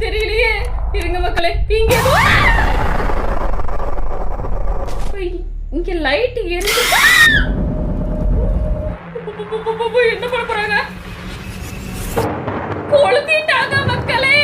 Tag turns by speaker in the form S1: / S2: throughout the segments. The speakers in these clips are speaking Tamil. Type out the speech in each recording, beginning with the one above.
S1: தெரியலையே. இருங்க மக்களே, இங்க இங்க லைட் எரிஞ்சு என்ன பண்ண போறாங்க? கொளுத்திட்டாங்க மக்களே.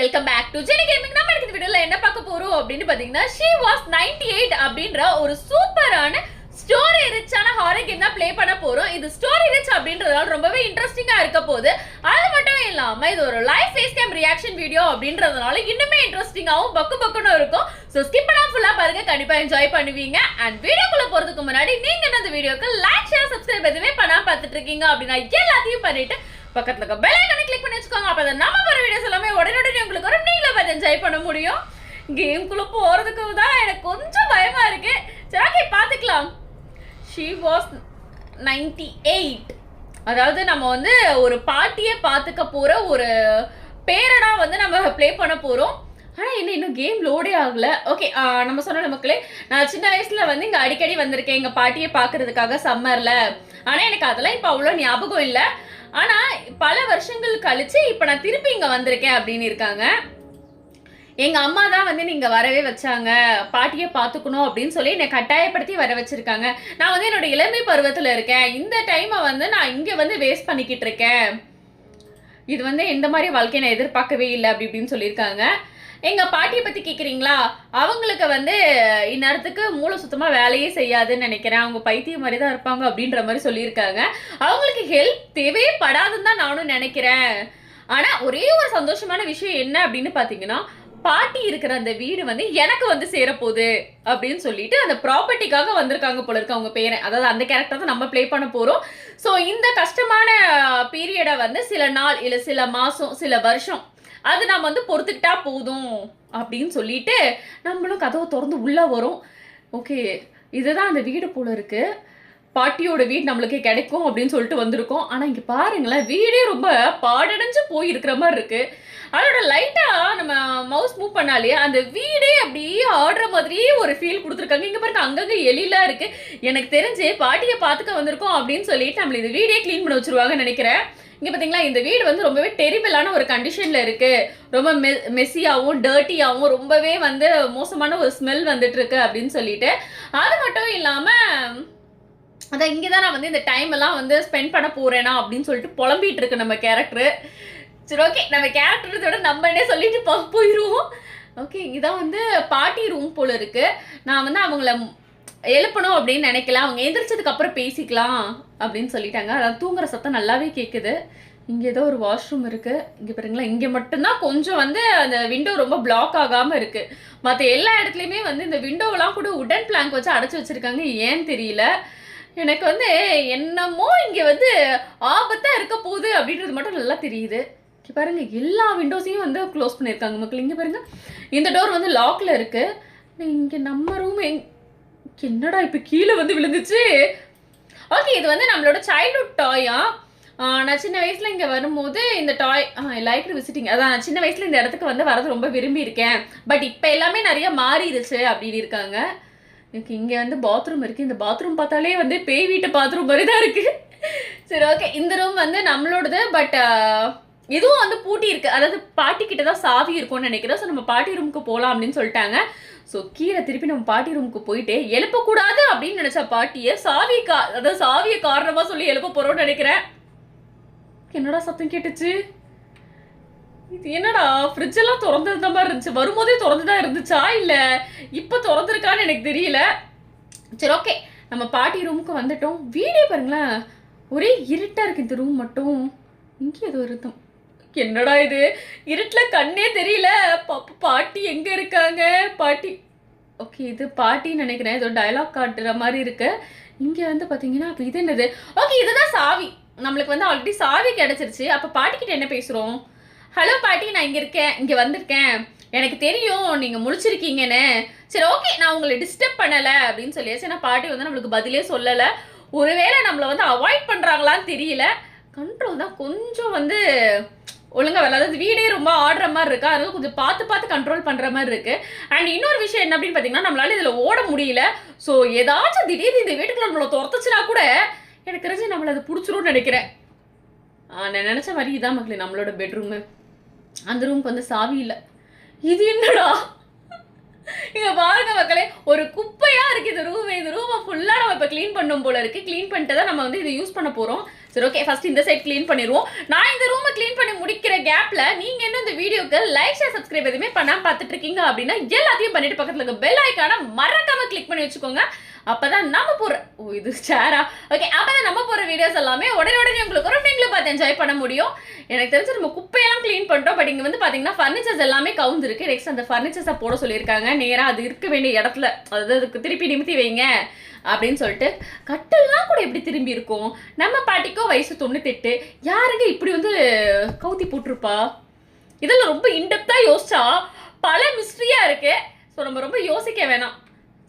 S1: Welcome back to Jeni gaming. நம்ம இந்த வீடியோல என்ன பார்க்க போறோம் அப்படின்னு பாத்தீங்கன்னா, She Was 98 அப்படின்ற ஒரு சூப்பரான ஸ்டோரி ரிச்சான ஹாரர் கேம் தான் ப்ளே பண்ண போறோம். இது ஸ்டோரி ரிச் அப்படின்றதால ரொம்பவே இன்ட்ரெஸ்டிங்கா இருக்க போகுது. அது மட்டும் இல்லாம இது ஒரு live face cam reaction video அப்படின்றதுனால இன்னுமே இன்ட்ரெஸ்டிங்காவும் பக்குன்னு இருக்கும். சோ ஸ்கிப் பண்ணாம ஃபுல்லா பாருங்க, கண்டிப்பா என்ஜாய் பண்ணுவீங்க. அண்ட் வீடியோக்குள்ள போறதுக்கு முன்னாடி நீங்க இந்த வீடியோக்கு லைக், ஷேர், சப்ஸ்கிரைப் எதுவுமே பண்ணாம பார்த்துட்டு இருக்கீங்க அப்படின்னா எல்லாத்தையும் பண்ணிட்டு பக்கத்துல இருக்க பெல் ஐகானை கிளிக் பண்ணி வச்சுக்கோங்க. அப்பதான் நம்ம வர வீடியோஸ் எல்லாமே உடனே உங்களுக்கு ஒரு நீங்களே பார்த்து என்ஜாய் பண்ண முடியும். கேம்குள்ள போறதுக்கு தான் எனக்கு கொஞ்சம் பயமா இருக்கு. சரி, ஓகே, பாத்துக்கலாம். She was 98. அதாவது நம்ம வந்து ஒரு பாட்டியை பார்த்துக்க போற ஒரு பேரடா வந்து நம்ம ப்ளே பண்ண போறோம். ஆனா இன்னும் கேம் லோடே ஆகல. ஓகே, நம்ம சொன்ன மக்களே, நான் சின்ன வயசுல வந்து இங்க அடிக்கடி வந்திருக்கேன் எங்க பாட்டியை பாக்குறதுக்காக சம்மர்ல. ஆனா எனக்கு அதெல்லாம் இப்ப அவ்வளவு ஞாபகம் இல்லை. ஆனா பல வருஷங்கள் கழிச்சு இப்ப நான் திருப்பி இங்க வந்திருக்கேன் அப்படின்னு இருக்காங்க. எங்க அம்மா தான் வந்து நீங்க வரவே வச்சாங்க, பாட்டியை பாத்துக்கணும் அப்படின்னு சொல்லி என்னை கட்டாயப்படுத்தி வர வச்சிருக்காங்க. நான் வந்து என்னோட இளமை பருவத்துல இருக்கேன். இந்த டைமை வந்து நான் இங்க வந்து வேஸ்ட் பண்ணிக்கிட்டு இருக்கேன். இது வந்து எந்த மாதிரி வாழ்க்கையை நான் எதிர்பார்க்கவே இல்லை அப்படி இப்படின்னு சொல்லியிருக்காங்க. எங்க பாட்டியை பத்தி கேக்குறீங்களா? அவங்களுக்கு வந்து இந்நேரத்துக்கு மூளை சுத்தமா வேலையே செய்யாதுன்னு நினைக்கிறேன். அவங்க பைத்தியம் மாதிரி தான் இருப்பாங்க அப்படின்ற மாதிரி சொல்லியிருக்காங்க. அவங்களுக்கு ஹெல்ப் தேவைப்படாதுன்னு தான் நானும் நினைக்கிறேன். ஆனா ஒரே ஒரு சந்தோஷமான விஷயம் என்ன அப்படின்னு பாத்தீங்கன்னா, பாட்டி இருக்கிற அந்த வீடு வந்து எனக்கு வந்து சேரப்போகுது அப்படின்னு சொல்லிட்டு அந்த ப்ராப்பர்ட்டிக்காக வந்திருக்காங்க போல இருக்கு அவங்க பேரை. அதாவது அந்த கேரக்டர் தான் நம்ம ப்ளே பண்ண போறோம். ஸோ இந்த கஷ்டமான பீரியடை வந்து சில நாள் இல்லை சில மாசம் சில வருஷம் அது நம்ம வந்து பொறுத்துக்கிட்டா போதும் அப்படின்னு சொல்லிட்டு நம்மளும் கதவை திறந்து உள்ள வரும். ஓகே, இதுதான் அந்த வீடு போல இருக்கு. பாட்டியோட வீடு நம்மளுக்கு கிடைக்கும் அப்படின்னு சொல்லிட்டு வந்திருக்கோம். ஆனா இங்க பாருங்களேன், வீடே ரொம்ப பாடடைஞ்சு போய் இருக்கிற மாதிரி இருக்கு. அதோட லைட்டா நம்ம மவுஸ் மூவ் பண்ணாலே அந்த வீடே அப்படியே ஆடுற மாதிரியே ஒரு ஃபீல் கொடுத்துருக்காங்க. இங்க பாருங்க, அங்கங்க எலிலாம் இருக்கு. எனக்கு தெரிஞ்சு பாட்டியை பார்த்துக்க வந்திருக்கோம் அப்படின்னு சொல்லிட்டு நம்மள இந்த வீடே கிளீன் பண்ண வச்சிருவாங்கன்னு நினைக்கிறேன். இங்க பாத்தீங்களா, இந்த வீடு வந்து ரொம்பவே டெரிபிளான ஒரு கண்டிஷன்ல இருக்கு. ரொம்ப மெஸ்ஸியாவும் டர்ட்டியாவும் ரொம்பவே வந்து மோசமான ஒரு ஸ்மெல் வந்துட்டு இருக்கு அப்படின்னு சொல்லிட்டு. அது மட்டும் இல்லாம அதான் இங்கதான் நான் வந்து இந்த டைம் எல்லாம் வந்து ஸ்பெண்ட் பண்ண போறேனா அப்படின்னு சொல்லிட்டு புலம்பிட்டு இருக்கு நம்ம கேரக்டர். சரி, ஓகே, நம்ம கேரக்டரோட நம்ம என்ன சொல்லிட்டு போயிடுவோம். ஓகே, இதான் வந்து பாட்டி ரூம் போல இருக்கு. நான் வந்து அவங்கள எழுப்பணும் அப்படின்னு நினைக்கல. அவங்க எந்திரிச்சதுக்கு அப்புறம் பேசிக்கலாம் அப்படின்னு சொல்லிட்டாங்க. அதாவது தூங்குற சத்தம் நல்லாவே கேட்குது. இங்கே ஏதோ ஒரு வாஷ்ரூம் இருக்கு. இங்கே பாருங்களா, இங்கே மட்டும்தான் கொஞ்சம் வந்து அந்த விண்டோ ரொம்ப பிளாக் ஆகாம இருக்கு. மற்ற எல்லா இடத்துலையுமே வந்து இந்த விண்டோவெல்லாம் கூட உடன் பிளாங்க் வச்சு அடைச்சி வச்சிருக்காங்க. ஏன்னு தெரியல. எனக்கு வந்து என்னமோ இங்கே வந்து ஆபத்தா இருக்க போகுது அப்படின்றது மட்டும் நல்லா தெரியுது. இங்கே பாருங்க, எல்லா விண்டோஸையும் வந்து க்ளோஸ் பண்ணியிருக்காங்க மக்கள். இங்கே பாருங்க, இந்த டோர் வந்து லாக்ல இருக்கு. இங்கே நம்ம ரூம் என்னடா இப்போ கீழே வந்து விழுந்துச்சு. ஓகே, இது வந்து நம்மளோட சைல்ட்ஹுட் டாயா. நான் சின்ன வயசுல இங்கே வரும்போது இந்த டாய் லைக் விசிட்டிங், அதான் சின்ன வயசுல இந்த இடத்துக்கு வந்து வரது ரொம்ப விரும்பி இருக்கேன். பட் இப்போ எல்லாமே நிறைய மாறிடுச்சு அப்படின்னு இருக்காங்க. எனக்கு இங்கே வந்து பாத்ரூம் இருக்குது. இந்த பாத்ரூம் பார்த்தாலே வந்து பேய் வீட்டு பாத்ரூம் மாதிரி தான் இருக்குது. சரி, ஓகே, இந்த ரூம் வந்து நம்மளோடது. பட் இதுவும் வந்து பூட்டி இருக்கு. அதாவது பாட்டி கிட்ட தான் சாவி இருக்கும்னு நினைக்கிறேன். ஸோ நம்ம பாட்டி ரூமுக்கு போகலாம் அப்படின்னு சொல்லிட்டாங்க. ஸோ கீழே திருப்பி நம்ம பாட்டி ரூமுக்கு போயிட்டு எழுப்பக்கூடாது அப்படின்னு நினைச்ச பாட்டியை அதாவது சாவியை காரணமாக சொல்லி எழுப்ப போகிறோம்னு நினைக்கிறேன். என்னடா சத்தம் கேட்டுச்சு? இது என்னடா, ஃப்ரிட்ஜ் எல்லாம் திறந்துருந்த மாதிரி இருந்துச்சு. வரும்போதே திறந்துதான் இருந்துச்சா இல்லை இப்போ திறந்துருக்கான்னு எனக்கு தெரியல. சரி, ஓகே, நம்ம பாட்டி ரூமுக்கு வந்துட்டோம். வீடே பாருங்களேன், ஒரே இருட்டா இருக்கு இந்த ரூம் மட்டும். இங்கே ஏதோ இருக்கும். என்னடா இது, இருட்டில் கண்ணே தெரியல. பாட்டி எங்க இருக்காங்க? பாட்டி, ஓகே, இது பாட்டின்னு நினைக்கிறேன். ஏதோ டயலாக் காட்டுற மாதிரி இருக்கு. இங்கே வந்து பார்த்தீங்கன்னா அப்போ இது என்னது? ஓகே, இதுதான் சாவி. நம்மளுக்கு வந்து ஆல்ரெடி சாவி கிடைச்சிருச்சு. அப்போ பாட்டிக்கிட்ட என்ன பேசுகிறோம்? ஹலோ பாட்டி, நான் இங்கே இருக்கேன், இங்கே வந்திருக்கேன். எனக்கு தெரியும் நீங்கள் முழிச்சிருக்கீங்கன்னு. சரி, ஓகே, நான் உங்களை டிஸ்டர்ப் பண்ணலை அப்படின்னு சொல்லியாச்சு. ஏன்னா பாட்டி வந்து நம்மளுக்கு பதிலே சொல்லலை. ஒருவேளை நம்மளை வந்து அவாய்ட் பண்ணுறாங்களான்னு தெரியல. கண்ட்ரோல் தான் கொஞ்சம் வந்து ஒழுங்கா வரல. அதாவது வீடே ரொம்ப ஆடுற மாதிரி இருக்கு. அதனால கொஞ்சம் பார்த்து கண்ட்ரோல் பண்ற மாதிரி இருக்கு. அண்ட் இன்னொரு விஷயம் என்ன அப்படின்னு பாத்தீங்கன்னா, நம்மளால இதுல ஓட முடியல. ஸோ ஏதாச்சும் திடீர்னு இந்த வீட்டுக்குள்ள நம்மள துரத்துச்சுனா கூட எனக்கு தெரிஞ்சு நம்மள அது பிடிச்சிரும்னு நினைக்கிறேன். நான் நினைச்ச மாதிரி இதான் மக்களே நம்மளோட பெட்ரூமு. அந்த ரூமுக்கு வந்து சாவி இல்லை. இது என்னடா இங்க பாருங்க மக்களே, ஒரு குப்பையா இருக்கு இந்த ரூம். இந்த ரூமை ஃபுல்லா நம்ம இப்ப க்ளீன் பண்ணும் போல இருக்கு. க்ளீன் பண்ணிட்டு தான் நம்ம வந்து இதை யூஸ் பண்ண போறோம். சரி ஓகே, ஃபர்ஸ்ட் இந்த சைட் க்ளீன் பண்ணிடுவோம். நான் இந்த ரூமை க்ளீன் பண்ணி முடிக்கிற கேப்ல நீங்க என்ன இந்த வீடியோக்கு லைக் ஷேர் சப்ஸ்கிரைப் எதுவுமே பண்ணாம பார்த்துட்டு இருக்கீங்க அப்படின்னா எல்லாத்தையும் பண்ணிட்டு பக்கத்துல இருக்க பெல் ஐக்கான மறக்காம கிளிக் பண்ணி வச்சுக்கோங்க. அப்பதான் நம்ம போற இது சேரா ஓகே, அப்பதான் நம்ம போற வீடியோஸ் எல்லாமே உடனே உங்களுக்கு வரும். நீங்களும் பார்த்து என்ஜாய் பண்ண முடியும். எனக்கு தெரிஞ்சு நம்ம குப்பையெல்லாம் க்ளீன் பண்ணிட்டோம். பட் இங்க வந்து பாத்தீங்கன்னா ஃபர்னிச்சர்ஸ் எல்லாமே கவுந்துருக்கு. நெக்ஸ்ட் அந்த ஃபர்னிச்சர்ஸை போட சொல்லியிருக்காங்க. நேரா அது இருக்க வேண்டிய இடத்துல, அதாவது அதுக்கு திருப்பி நிமித்தி வைங்க அப்படின்னு சொல்லிட்டு. கட்டெல்லாம் கூட எப்படி திரும்பி இருக்கும்? நம்ம பாட்டிக்கோ வயசு 98. யாருங்க இப்படி வந்து கவுத்தி போட்டிருப்பா? இதெல்லாம் ரொம்ப இன்டெப்தா யோசிச்சா பல மிஸ்ட்ரியா இருக்கு. ஸோ நம்ம ரொம்ப யோசிக்க வேணாம்.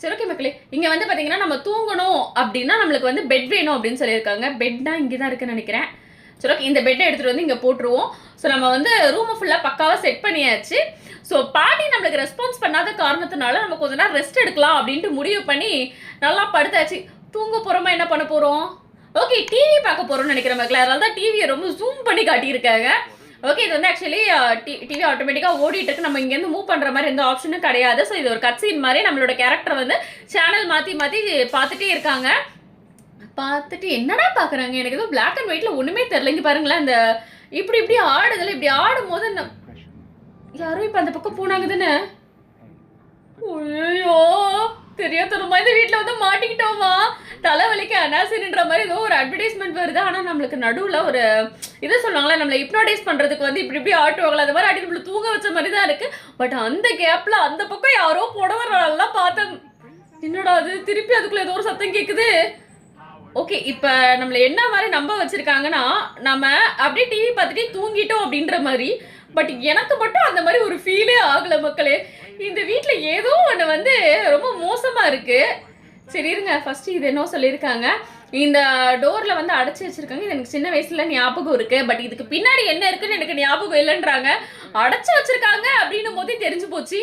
S1: சரி ஓகே மக்களே, இங்க வந்து பாத்தீங்கன்னா நம்ம தூங்கணும் அப்படின்னா நம்மளுக்கு வந்து பெட் வேணும் அப்படின்னு சொல்லியிருக்காங்க. பெட்னா இங்கதான் இருக்குன்னு நினைக்கிறேன். சரி ஓகே, இந்த பெட்டை எடுத்துட்டு வந்து இங்க போட்டுருவோம். ஸோ நம்ம வந்து ரூமை ஃபுல்லா பக்காவா செட் பண்ணியாச்சு. ஸோ பாட்டி நம்மளுக்கு ரெஸ்பான்ஸ் பண்ணாத காரணத்தினால நம்ம கொஞ்ச நேரம் ரெஸ்ட் எடுக்கலாம் அப்படின்ட்டு முடிவு பண்ணி நல்லா படுத்தாச்சு. தூங்க போறோமா என்ன பண்ண போறோம்? ஓகே, டிவி பார்க்க போறோம்னு நினைக்கிற மக்களே. அதனால தான் டிவியை ரொம்ப ஜூம் பண்ணி காட்டியிருக்காங்க. ஓகே, இது வந்து ஆக்சுவலி டிவி ஆட்டோமேட்டிக்காக ஓடிட்டு இருக்கு. நம்ம இங்கேருந்து மூவ் பண்ணுற மாதிரி எந்த ஆப்ஷனும் கிடையாது. ஸோ இது ஒரு கட் சீன் மாதிரி நம்மளோட கேரக்டர் வந்து சேனல் மாற்றி பார்த்துட்டே இருக்காங்க. பார்த்துட்டு என்னடா பார்க்குறாங்க? எனக்கு எதுவும் பிளாக் அண்ட் ஒயிட்ல ஒன்றுமே தெரில. இங்கே பாருங்களேன், இந்த இப்படி ஆடுதில்ல, இப்படி ஆடும் போது யாரும் இப்போ அந்த பக்கம் போனாங்க தானே. ஐயோ, தெரியாதமா இந்த வீட்டில் வந்து மாட்டிக்கிட்டோமா? தலைவலிக்கு அனாசின்ற மாதிரி ஏதோ ஒரு அட்வர்டைஸ்மெண்ட் வருது. ஆனால் நம்மளுக்கு நடுவில் ஒரு இதை சொல்லுவாங்களா, நம்மளை ஹிப்னோடைஸ் பண்ணுறதுக்கு வந்து இப்படி ஆட்டுவாங்களா, அது மாதிரி ஆட்டி நம்மளை தூங்க வச்ச மாதிரி தான் இருக்கு. பட் அந்த கேப்பில் அந்த பக்கம் யாரோ புடவை நல்லா பார்த்தேன். என்னடா அது? திருப்பி அதுக்குள்ள ஏதோ ஒரு சத்தம் கேட்குது. ஓகே, இப்போ நம்மளை என்ன மாதிரி நம்ப வச்சிருக்காங்கன்னா, நம்ம அப்படியே டிவி பார்த்துட்டே தூங்கிட்டோம் அப்படின்ற மாதிரி. பட் எனக்கு மட்டும் அந்த மாதிரி ஒரு ஃபீலே ஆகலை மக்களே. இந்த வீட்டில் ஏதோ ஒன்று வந்து ரொம்ப மோசமாக இருக்கு. சரி இருங்க, ஃபர்ஸ்ட் இது என்ன சொல்லியிருக்காங்க, இந்த டோரில் வந்து அடைச்சி வச்சிருக்காங்க. இது எனக்கு சின்ன வயசுல ஞாபகம் இருக்கு. பட் இதுக்கு பின்னாடி என்ன இருக்குன்னு எனக்கு ஞாபகம் இல்லைன்றாங்க. அடைச்சி வச்சிருக்காங்க அப்படின்னும் போதே தெரிஞ்சு போச்சு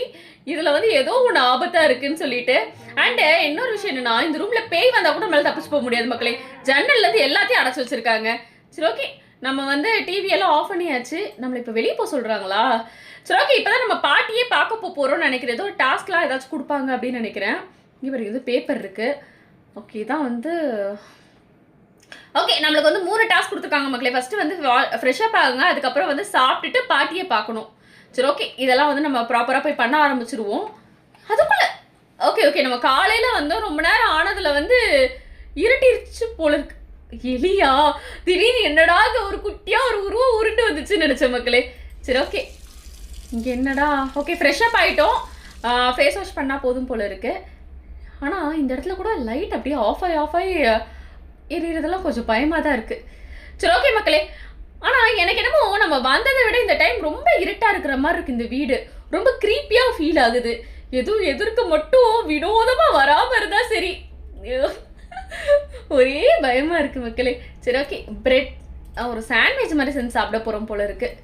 S1: இதில் வந்து ஏதோ ஒன்று ஆபத்தாக இருக்குன்னு சொல்லிட்டு. அண்டு இன்னொரு விஷயம் என்னன்னா, இந்த ரூமில் பேய் வந்தால் கூட நம்மளால தப்பிச்சு போக முடியாது மக்களே. ஜன்னல்லேருந்து எல்லாத்தையும் அடைச்சி வச்சிருக்காங்க. சரி ஓகே, நம்ம வந்து டிவியெல்லாம் ஆஃப் பண்ணியாச்சு. நம்மளை இப்போ வெளியே போக சொல்கிறாங்களா? சரி ஓகே, இப்போ தான் நம்ம பாட்டியே பார்க்க போகிறோம்னு நினைக்கிறேன். ஏதோ டாஸ்க்லாம் ஏதாச்சும் கொடுப்பாங்க அப்படின்னு நினைக்கிறேன். இங்கே பாருங்க, இது பேப்பர் இருக்குது. ஓகே, தான் வந்து ஓகே நம்மளுக்கு வந்து 3 டாஸ்க் கொடுத்துருக்காங்க மக்களே. ஃபஸ்ட்டு வந்து ஃப்ரெஷ்ஷப் ஆகுங்க, அதுக்கப்புறம் வந்து சாப்பிட்டுட்டு பாட்டியை பார்க்கணும். சரி ஓகே, இதெல்லாம் வந்து நம்ம ப்ராப்பராக போய் பண்ண ஆரம்பிச்சிருவோம். அதுக்குள்ளே ஓகே நம்ம காலையில் வந்து ரொம்ப நேரம் ஆனதில் வந்து இருட்டிருச்சு போல இருக்கு. எலியா? திடீர்னு என்னடா இங்கே ஒரு குட்டியாக ஒரு உருவம் உருண்டு வந்துச்சுன்னு நினச்சேன் மக்களே. சரி ஓகே, இங்கே என்னடா? ஓகே, ஃப்ரெஷ்ஷப் ஆகிட்டோம். ஃபேஸ் வாஷ் பண்ணால் போதும் போல இருக்கு. ஆனால் இந்த இடத்துல கூட லைட் அப்படியே ஆஃப் ஆகி எரியறதெல்லாம் கொஞ்சம் பயமாக தான் இருக்குது. சரி ஓகே மக்களே, ஆனால் எனக்கு என்னமோ நம்ம வந்ததை விட இந்த டைம் ரொம்ப இருட்டாக இருக்கிற மாதிரி இருக்குது. இந்த வீடு ரொம்ப க்ரீப்பியாக ஃபீல் ஆகுது. எதுவும் எதிர்க்க மட்டும் வினோதமாக வராமல் இருந்தால் சரி. ஒரே பயமாக இருக்குது மக்களே. சரி ஓகே, பிரெட் ஒரு சாண்ட்விச் மாதிரி செஞ்சு சாப்பிட போகிறோம் போல இருக்குது.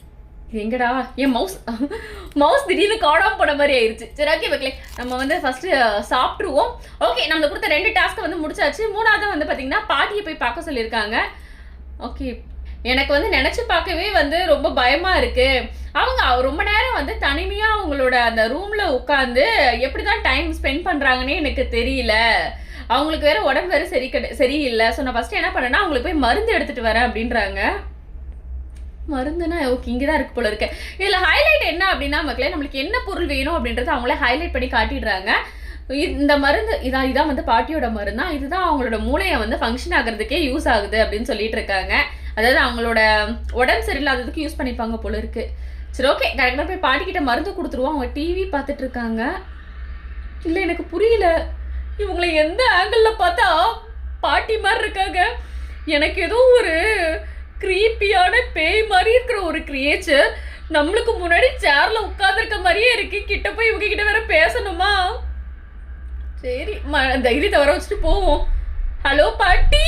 S1: எங்கடா என் மவுஸ் திடீர்னு காணாமல் போன மாதிரி ஆயிடுச்சு. சரி ஓகே மக்களே, நம்ம வந்து ஃபஸ்ட்டு சாப்பிட்ருவோம். ஓகே, நம்மளுக்கு கொடுத்த 2 டாஸ்க்கை வந்து முடிச்சாச்சு. 3ஆவது வந்து பார்த்தீங்கன்னா பாட்டியை போய் பார்க்க சொல்லியிருக்காங்க. ஓகே, எனக்கு வந்து நினச்சி பார்க்கவே வந்து ரொம்ப பயமாக இருக்குது. அவங்க ரொம்ப நேரம் வந்து தனிமையாக அவங்களோட அந்த ரூமில் உட்காந்து எப்படி தான் டைம் ஸ்பெண்ட் பண்ணுறாங்கன்னே எனக்கு தெரியல. அவங்களுக்கு வேறு உடம்பு வேறு சரியில்லை. ஸோ நான் ஃபஸ்ட்டு என்ன பண்ணேன்னா அவங்களுக்கு போய் மருந்து எடுத்துகிட்டு வரேன் அப்படின்றாங்க. மருந்துனா ஓகே, இங்கே தான் இருக்கு போல இருக்கு. இதில் ஹைலைட் என்ன அப்படின்னா மக்களே, நம்மளுக்கு என்ன பொருள் வேணும் அப்படின்றத அவங்களே ஹைலைட் பண்ணி காட்டிடுறாங்க. இந்த மருந்து இதான் வந்து பாட்டியோட மருந்து தான். இதுதான் அவங்களோட மூளையை வந்து ஃபங்க்ஷன் ஆகிறதுக்கே யூஸ் ஆகுது அப்படின்னு சொல்லிட்டு இருக்காங்க. அதாவது அவங்களோட உடம்பு சரியில்லாததுக்கு யூஸ் பண்ணிப்பாங்க போல இருக்கு. சரி ஓகே, கரெக்டாக போய் பாட்டிக்கிட்ட மருந்து கொடுத்துருவோம். அவங்க டிவி பார்த்துட்டு இருக்காங்க. இல்லை எனக்கு புரியல, இவங்களை எந்த ஆங்கிளில் பார்த்தா பாட்டி மாதிரி இருக்காங்க. எனக்கு ஏதோ ஒரு க்ரீப்பியான பேய் மாதிரி இருக்கிற ஒரு கிரியேச்சர் நம்மளுக்கு முன்னாடி சேர்ல உட்கார்ந்துருக்க மாதிரியே இருக்கு. கிட்ட போய் இவங்க கிட்ட வேற பேசணுமா? சரி, தைரியத்தை வர வச்சுட்டு போவோம். ஹலோ பாட்டி,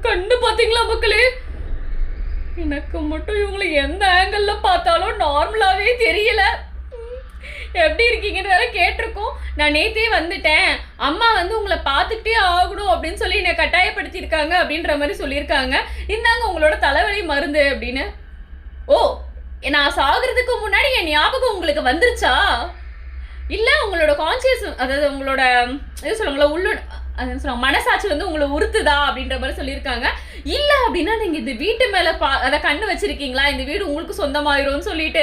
S1: கண்ணு பார்த்தீங்களா மக்களே? எனக்கு மட்டும் இவங்களை எந்த ஆங்கிள் பார்த்தாலும் நார்மலாவே தெரியல. எப்படி இருக்கீங்கன்னு வேற கேட்டிருக்கோம். நான் நேத்தே வந்துட்டேன், அம்மா வந்து உங்களை பார்த்துக்கிட்டே ஆகணும் அப்படின்னு சொல்லி என்னை கட்டாயப்படுத்தியிருக்காங்க அப்படின்ற மாதிரி சொல்லியிருக்காங்க. இந்தாங்க உங்களோட தலைவலி மருந்து அப்படின்னு. ஓ, நான் சாகுறதுக்கு முன்னாடி என் ஞாபகம் உங்களுக்கு வந்துருச்சா? இல்லை உங்களோட கான்சியஸ், அதாவது உங்களோட எது சொல்லுங்களா உள்ள சொல்லுவாங்க மனசாட்சி வந்து உங்களை உறுத்துதா அப்படின்ற மாதிரி சொல்லியிருக்காங்க. இல்லை அப்படின்னா நீங்கள் இந்த வீட்டு மேலே அதை கண்ணு வச்சிருக்கீங்களா, இந்த வீடு உங்களுக்கு சொந்தமாயிரும்னு சொல்லிட்டு.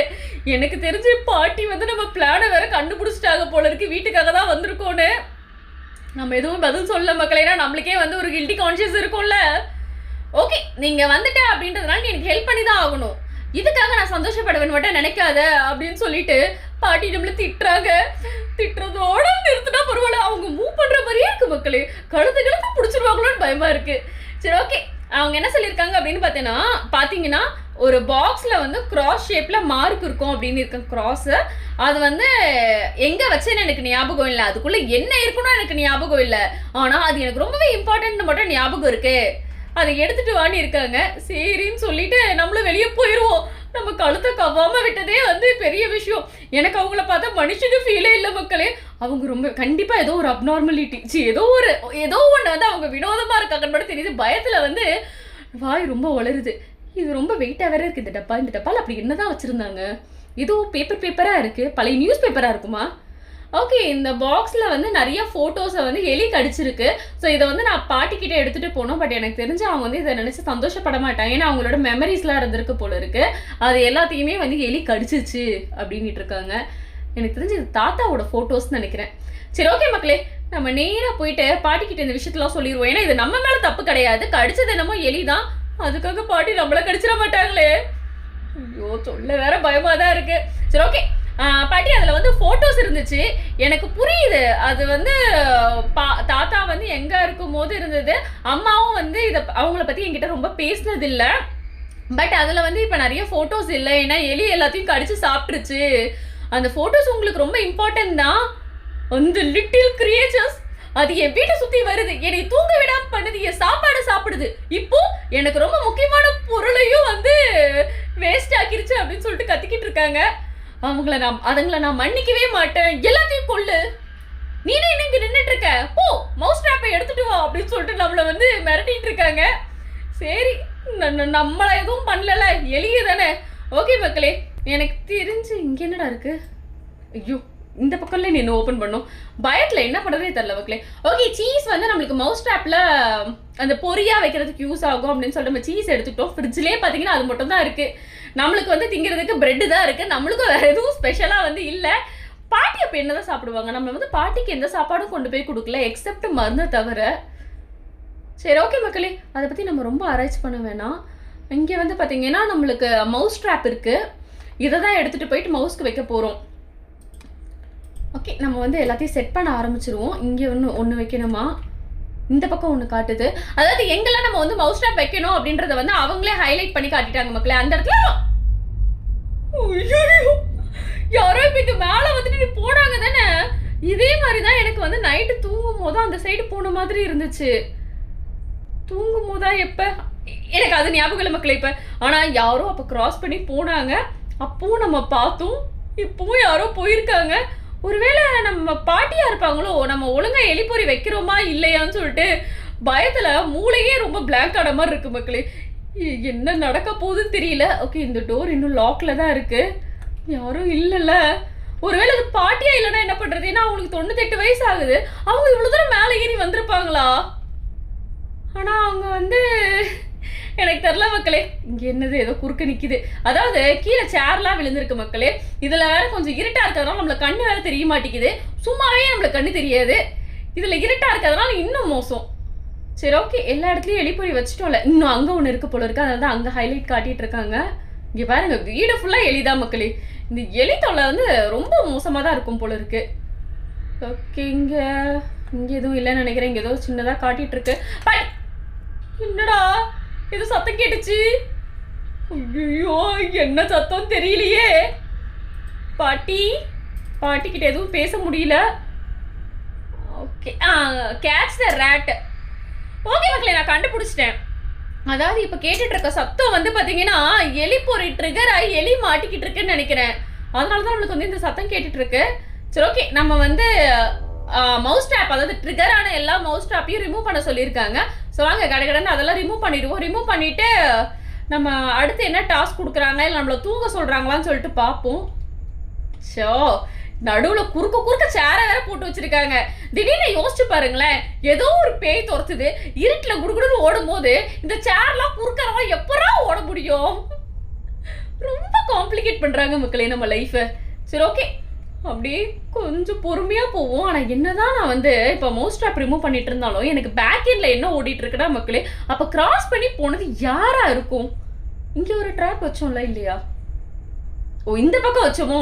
S1: எனக்கு தெரிஞ்சு பாட்டி வந்து நம்ம பிளானை வேற கண்டுபிடிச்சிட்டாங்க போல இருக்கு, வீட்டுக்காக தான் வந்திருக்கோன்னு. நம்ம எதுவும் பதில் சொல்ல மக்களே, ஏன்னா நம்மளுக்கே வந்து ஒரு கில்ட்டி கான்சியஸ் இருக்கும்ல. ஓகே, நீங்கள் வந்துட்டேன் அப்படின்றதுனால நீ எனக்கு ஹெல்ப் பண்ணி தான் ஆகணும், இதுக்காக நான் சந்தோஷப்படுவேன்னு மட்டும் நினைக்காத அப்படின்னு சொல்லிட்டு பாட்டி நம்மள திட்டுறாங்க. திட்டுறதோட நிறுத்தினா பரவாயில்ல, அவங்க மூவ் பண்ற மாதிரியே இருக்கு மக்களே. கழுத்து பிடிச்சிருவாங்களோன்னு பயமா இருக்கு. சரி ஓகே, அவங்க என்ன சொல்லியிருக்காங்க அப்படின்னு பார்த்தீங்கன்னா ஒரு பாக்ஸ்ல வந்து கிராஸ் ஷேப்ல மார்க் இருக்கும் அப்படின்னு இருக்கு. கிராஸ் அது வந்து எங்க வச்சேன்னு எனக்கு ஞாபகம் இல்லை, அதுக்குள்ள என்ன இருக்குன்னு எனக்கு ஞாபகம் இல்லை, ஆனா அது எனக்கு ரொம்பவே இம்பார்ட்டன்ட் மட்டும் ஞாபகம் இருக்கு, அதை எடுத்துட்டு வான்னு இருக்காங்க. சரின்னு சொல்லிட்டு நம்மளும் வெளியே போயிடுவோம். நம்ம கழுத்தை கவ்வாம விட்டதே வந்து பெரிய விஷயம். எனக்கு அவங்கள பார்த்தா மனுஷனுக்கு ஃபீலே இல்லை மக்களே. அவங்க ரொம்ப கண்டிப்பா ஏதோ ஒரு அப்நார்மலிட்டி, ஏதோ ஒன்று வந்து அவங்க வினோதமா இருக்காங்கன்னு மட்டும் தெரியுது. பயத்துல வந்து வாய் ரொம்ப வளருது. இது ரொம்ப வெயிட்டாக வேற இருக்கு இந்த டப்பாவில் அப்படி என்னதான் வச்சிருந்தாங்க? ஏதோ பேப்பரா இருக்கு, பழைய நியூஸ் பேப்பரா இருக்குமா? ஓகே, இந்த பாக்ஸில் வந்து நிறைய ஃபோட்டோஸை வந்து எலி கடிச்சிருக்கு. ஸோ இதை வந்து நான் பாட்டிக்கிட்டே எடுத்துகிட்டு போனோம். பட் எனக்கு தெரிஞ்சு அவங்க வந்து இதை நினச்சி சந்தோஷப்பட மாட்டாங்க, ஏன்னா அவங்களோட மெமரிஸ்லாம் இருந்திருக்கு போல இருக்கு. அது எல்லாத்தையுமே வந்து எலி கடிச்சிச்சு அப்படின்ட்டு இருக்காங்க. எனக்கு தெரிஞ்சு இது தாத்தாவோட ஃபோட்டோஸ்ன்னு நினைக்கிறேன். சரி ஓகே மக்களே, நம்ம நேராக போயிட்டு பாட்டிக்கிட்ட இந்த விஷயத்தெல்லாம் சொல்லிடுவோம். ஏன்னா இது நம்ம மேலே தப்பு கிடையாது, கடிச்சது என்னமோ எலி தான், அதுக்காக பாட்டி நம்மளை கடிச்சிட மாட்டாங்களே. ஐயோ, சொல்ல வேற பயமாக தான் இருக்கு. சரி ஓகே பாட்டி, அதில் வந்து ஃபோட்டோஸ் இருந்துச்சு, எனக்கு புரியுது. அது வந்து தாத்தா வந்து எங்கே இருக்கும் போது இருந்தது. அம்மாவும் வந்து இதை அவங்கள பற்றி என்கிட்ட ரொம்ப பேசினது இல்லை. பட் அதில் வந்து இப்போ நிறைய ஃபோட்டோஸ் இல்லை, ஏன்னா எலி எல்லாத்தையும் கடிச்சு சாப்பிட்ருச்சு. அந்த ஃபோட்டோஸ் உங்களுக்கு ரொம்ப இம்பார்ட்டன்ட் தான். அந்த லிட்டில் கிரியேச்சர்ஸ் அது என் வீட்டை சுற்றி வருது, என்னை தூங்க விடாம பண்ணுது, என் சாப்பாடு சாப்பிடுது. இப்போ எனக்கு ரொம்ப முக்கியமான பொருளையும் வந்து வேஸ்ட் ஆக்கிருச்சு அப்படின்னு சொல்லிட்டு கத்திக்கிட்டு இருக்காங்க. அதுங்களை நான் மன்னிக்கவே மாட்டேன், எல்லாத்தையும் கொள்ளு, நீனே இங்க நின்றுட்டு இருக்க, போ மவுஸ் ட்ராப்பை எடுத்துட்டு வா அப்படின்னு சொல்லிட்டு நம்மளை வந்து மிரட்டிட்டு இருக்காங்க. சரி, நம்மளை எதுவும் பண்ணல, எளிய தானே. ஓகே மக்களே, எனக்கு தெரிஞ்சு இங்கே என்னடா இருக்கு? ஐயோ, இந்த பக்கம்ல நீ என்ன ஓப்பன் பண்ணும், பயத்தில் என்ன பண்ணுறதே தெரியல மக்களே. ஓகே, சீஸ் வந்து நம்மளுக்கு மவுஸ் ட்ராப்பில் அந்த பொரியாக வைக்கிறதுக்கு யூஸ் ஆகும் அப்படின்னு சொல்லிட்டு நம்ம சீஸ் எடுத்துக்கிட்டோம். ஃப்ரிட்ஜ்லேயே பார்த்தீங்கன்னா அது மட்டும் தான் இருக்குது. நம்மளுக்கு வந்து திங்கிறதுக்கு பிரெட்டு தான் இருக்குது, நம்மளுக்கும் வேறு எதுவும் ஸ்பெஷலாக வந்து இல்லை. பாட்டி அப்போ என்ன தான் சாப்பிடுவாங்க? நம்ம வந்து பாட்டிக்கு எந்த சாப்பாடும் கொண்டு போய் கொடுக்கல, எக்ஸப்ட் மருந்தை தவிர. சரி ஓகே மக்களே, அதை பற்றி நம்ம ரொம்ப ஆராய்ச்சி பண்ண வேணாம். இங்கே வந்து பார்த்தீங்கன்னா நம்மளுக்கு மவுஸ் ட்ராப் இருக்குது, இதை தான் எடுத்துகிட்டு போயிட்டு மவுஸ்க்கு வைக்க போகிறோம். ஓகே, நம்ம வந்து எல்லாத்தையும் செட் பண்ண ஆரம்பிச்சிருவோம். இங்கே ஒன்று வைக்கணுமா? இந்த பக்கம் ஒன்று காட்டுது. அதாவது எங்கெல்லாம் நம்ம வந்து மவுஸ் ட்ராப் வைக்கணும் அப்படின்றத வந்து அவங்களே ஹைலைட் பண்ணி காட்டிட்டாங்க மக்களே. அந்த இடத்துல யாரோ இப்போ இங்கே மேலே வந்துட்டு போனாங்க தானே. இதே மாதிரி தான் எனக்கு வந்து நைட்டு தூங்கும் போது அந்த சைடு போன மாதிரி இருந்துச்சு. தூங்கும் போதா எப்போ எனக்கு அது ஞாபகம் இல்லை மக்களே இப்போ. ஆனால் யாரோ அப்போ கிராஸ் பண்ணி போனாங்க, அப்பவும் நம்ம பார்த்தோம், இப்பவும் யாரோ போயிருக்காங்க. ஒருவேளை நம்ம பாட்டியா இருப்பாங்களோ, நம்ம ஒழுங்கா எலிப்பொறி வைக்கிறோமா இல்லையான்னு சொல்லிட்டு பயத்துல மூளையே ரொம்ப பிளாங்க் ஆன மாதிரி இருக்கு மக்களே. என்ன நடக்க போகுதுன்னு தெரியல. ஓகே, இந்த டோர் இன்னும் லாக்ல தான் இருக்கு, யாரும் இல்லைல்ல. ஒருவேளை அது பாட்டியா இல்லைன்னா என்ன பண்றது? ஏன்னா அவங்களுக்கு 98 வயசு ஆகுது, அவங்க இவ்வளவு தூரம் மேலே ஏறி வந்திருப்பாங்களா? ஆனா அவங்க வந்து எனக்கு தெரியல மக்களே. இங்க என்னது ஏதோ குறுக்க நிக்குது, அதாவது கீழே சேர்லாம் விழுந்திருக்கு மக்களே. இதுல வேற கொஞ்சம் இருட்டா இருக்கிறதுனால நம்மள கண்ணு வேற தெரிய மாட்டேங்குது, சும்மாவே நம்மள கண்ணு தெரியாது, இதுல இருட்டா இருக்கிறதுனால இன்னும் மோசம். சரி ஓகே, எல்லா இடத்துலயும் எலிப்பொறி வச்சுட்டோம்ல, இன்னும் அங்க ஒண்ணு இருக்கு போல இருக்கு, அதனால அங்க ஹைலைட் காட்டிட்டு இருக்காங்க. இங்க பாருங்க, வீடு ஃபுல்லா எலிதான் மக்களே. இந்த எலி தொல்லை வந்து ரொம்ப மோசமா தான் இருக்கும் போல இருக்கு. ஓகே, இங்க எதுவும் இல்லைன்னு நினைக்கிறேன். இங்க ஏதோ சின்னதா காட்டிட்டு இருக்கு. என்னடா இது சத்தம் கேட்டுச்சு? ஐயோ, என்ன சத்தம் தெரியலையே. பாட்டிக்கிட்ட எதுவும் பேச முடியல. Okay, catch the rate. Okay மக்களே, நான் கண்டுபிடிச்சிட்டேன். அதாவது இப்ப கேட்டுட்டு இருக்க சத்தம் வந்து பாத்தீங்கன்னா எலி பொறி ட்ரிகர் ஆகி எலி மாட்டிக்கிட்டு இருக்குன்னு நினைக்கிறேன். அதனாலதான் நம்மளுக்கு வந்து இந்த சத்தம் கேட்டுட்டு இருக்கு. சரி ஓகே, நம்ம வந்து மவுஸ் ட்ராப், அதாவது ட்ரிகரான எல்லா மவுஸ் ட்ராப்பையும் ரிமூவ் பண்ண சொல்லியிருக்காங்க. ஸோ வாங்க கடகடன்னு அதெல்லாம் ரிமூவ் பண்ணிடுவோம். ரிமூவ் பண்ணிட்டு நம்ம அடுத்து என்ன டாஸ்க் கொடுக்குறாங்க, இல்லை நம்மளை தூங்க சொல்றாங்களான்னு சொல்லிட்டு பார்ப்போம். ஷோ, நடுவில் குறுக்க சேரை வேற போட்டு வச்சிருக்காங்க. திடீர்னு யோசிச்சு பாருங்களேன், ஏதோ ஒரு பேய் துரத்துது, இருட்டில் குடுகுடுன்னு ஓடும் போது இந்த சேர்லாம் குறுக்கறவங்க எப்படா ஓட முடியும்? ரொம்ப காம்ப்ளிகேட் பண்றாங்க மக்களே நம்ம லைஃபை. சரி ஓகே, அப்படியே கொஞ்சம் பொறுமையா போவோம். ஆனா என்னதான் நான் வந்து இப்போ மவுஸ் ட்ராப் ரிமூவ் பண்ணிட்டு இருந்தாலும் எனக்கு பேக் எண்ட்ல என்ன ஓடிட்டு இருக்குன்னா மக்களே, அப்ப கிராஸ் பண்ணி போனது யாரா இருக்கும்? இங்க ஒரு ட்ராப் வச்சோம்ல இல்லையா? ஓ, இந்த பக்கம் வச்சோமோ?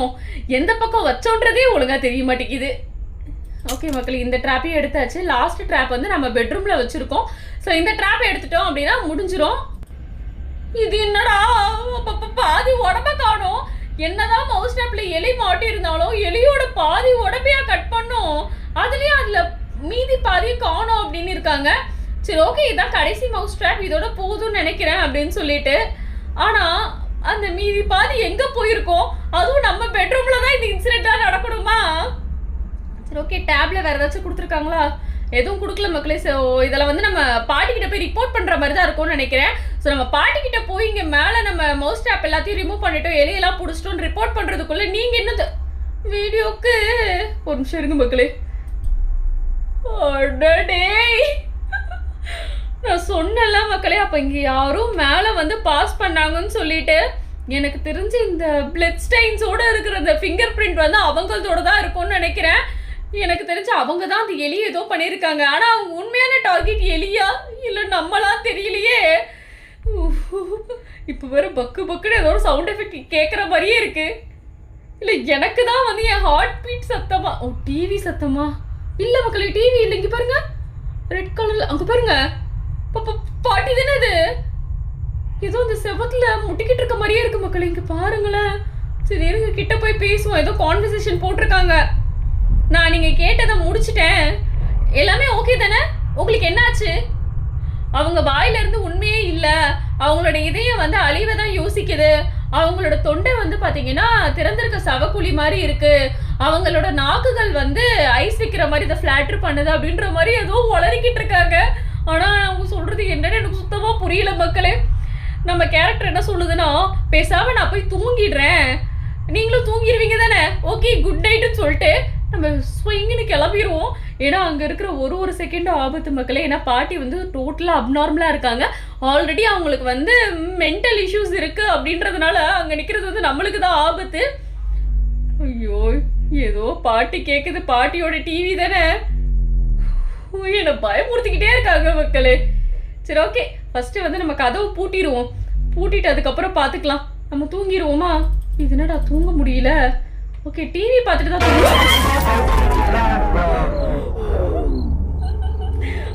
S1: எந்த பக்கம் வச்சோன்றதே ஒழுங்கா தெரிய மாட்டேங்குது. ஓகே மக்களே, இந்த ட்ராப்பையும் எடுத்தாச்சு. லாஸ்ட் ட்ராப் வந்து நம்ம பெட்ரூம்ல வச்சிருக்கோம். ஸோ இந்த ட்ராப்பை எடுத்துட்டோம் அப்படின்னா முடிஞ்சிடும். இது என்னடா பாதி உடம்ப காணும்? என்னதான் மவுஸ் ட்ராப்ல எலி மாட்டி இருந்தாலும் எலியோட பாதி உடம்பையா கட் பண்ணும், அதுலயும் அதுல மீதி பாதியும் காணும் அப்படின்னு இருக்காங்க. சரி ஓகே, இதான் கடைசி மவுஸ் ட்ராப், இதோட போதும்னு நினைக்கிறேன் அப்படின்னு சொல்லிட்டு. ஆனா அந்த மீதி பாதி எங்க போயிருக்கோம்? அதுவும் நம்ம பெட்ரூம்ல தான் இந்த இன்சிடென்டா நடக்கணுமா? சரி ஓகே, டேப்ல வேற ஏதாச்சும் கொடுத்துருக்காங்களா? எதுவும் கொடுக்கல மக்களே. ஸோ இதில் வந்து நம்ம பாட்டிக்கிட்ட போய் ரிப்போர்ட் பண்ணுற மாதிரி தான் இருக்கும்னு நினைக்கிறேன். ஸோ நம்ம பாட்டிக்கிட்ட போய் இங்கே மேலே நம்ம மவுஸ் ட்ராப் எல்லாத்தையும் ரிமூவ் பண்ணிட்டோம், எலியெல்லாம் பிடிச்சிட்டோம் ரிப்போர்ட் பண்ணுறதுக்குள்ளே நீங்கள் என்னது வீடியோக்கு ஒரு நிமிஷம் இருங்க மக்களே. அடடே, நான் சொன்னல மக்களே, அப்போ இங்கே யாரும் மேலே வந்து பாஸ் பண்ணாங்கன்னு சொல்லிட்டு. எனக்கு தெரிஞ்சு இந்த பிளட் ஸ்டைன்ஸோட இருக்கிற அந்த ஃபிங்கர் பிரிண்ட் வந்து அவங்களோட தான் இருக்கும்னு நினைக்கிறேன். எனக்கு தெரிஞ்சு அவங்க தான் அந்த எலியை ஏதோ பண்ணியிருக்காங்க. ஆனால் அவங்க உண்மையான டார்கெட் எலியா இல்லை நம்மளா தெரியலையே. இப்போ வேற பக்குன்னு ஏதோ ஒரு சவுண்ட் எஃபெக்ட் கேட்குற மாதிரியே இருக்கு. இல்லை எனக்கு தான் வந்து என் ஹார்ட் பீட் சத்தமா? ஓ, டிவி சத்தமா? இல்லை மக்களே, டிவி இல்லை. இங்கே பாருங்க, ரெட் கலர்ல அங்கே பாருங்க, பாட்டி தானே அது? ஏதோ அந்த செவத்துல முட்டிக்கிட்டு இருக்க மாதிரியே இருக்கு மக்களே. இங்கே பாருங்களேன். சரி இருங்க, கிட்ட போய் பேசுவோம். ஏதோ கான்வர்சேஷன் போட்டிருக்காங்க. நான் நீங்கள் கேட்டதை முடிச்சிட்டேன். எல்லாமே ஓகே தானே? உங்களுக்கு என்னாச்சு? அவங்க வாயிலிருந்து உண்மையே இல்லை, அவங்களோட இதயம் வந்து அழிவை தான் யோசிக்குது, அவங்களோட தொண்டை வந்து பார்த்தீங்கன்னா திறந்திருக்க சவக்குழி மாதிரி இருக்கு, அவங்களோட நாக்குகள் வந்து ஐஸ் வைக்கிற மாதிரி இதை ஃப்ளாட்டர் பண்ணுது அப்படின்ற மாதிரி ஏதோ உளறிக்கிட்டு இருக்காங்க. ஆனால் அவங்க சொல்றது என்னன்னு எனக்கு சுத்தமாக புரியல மக்களே. நம்ம கேரக்டர் என்ன சொல்லுதுன்னா, பேசாம நான் போய் தூங்கிடுறேன், நீங்களும் தூங்கிடுவீங்க தானே, ஓகே குட் நைட்டுன்னு சொல்லிட்டு நம்ம ஸ்விங்குன்னு கிளம்பிடுவோம். ஏன்னா அங்கே இருக்கிற ஒரு செகண்டும் ஆபத்து மக்களே. ஏன்னா பாட்டி வந்து டோட்டலாக அப்நார்மலாக இருக்காங்க. ஆல்ரெடி அவங்களுக்கு வந்து மென்டல் இஷ்யூஸ் இருக்குது அப்படின்றதுனால அங்கே நிற்கிறது வந்து நம்மளுக்கு தான் ஆபத்து. ஐயோ, ஏதோ பாட்டி கேட்குது, பாட்டியோட டிவி தானே. என்னை பயமுறுத்திக்கிட்டே இருக்காங்க மக்களே. சரி ஓகே, ஃபஸ்ட்டு வந்து நம்ம கதவை பூட்டிடுவோம். பூட்டிட்டு அதுக்கப்புறம் பார்த்துக்கலாம். நம்ம தூங்கிடுவோமா? இது என்னடா தூங்க முடியல. ஓகே, டிவி பார்த்துட்டு தான் தூங்குவோம்.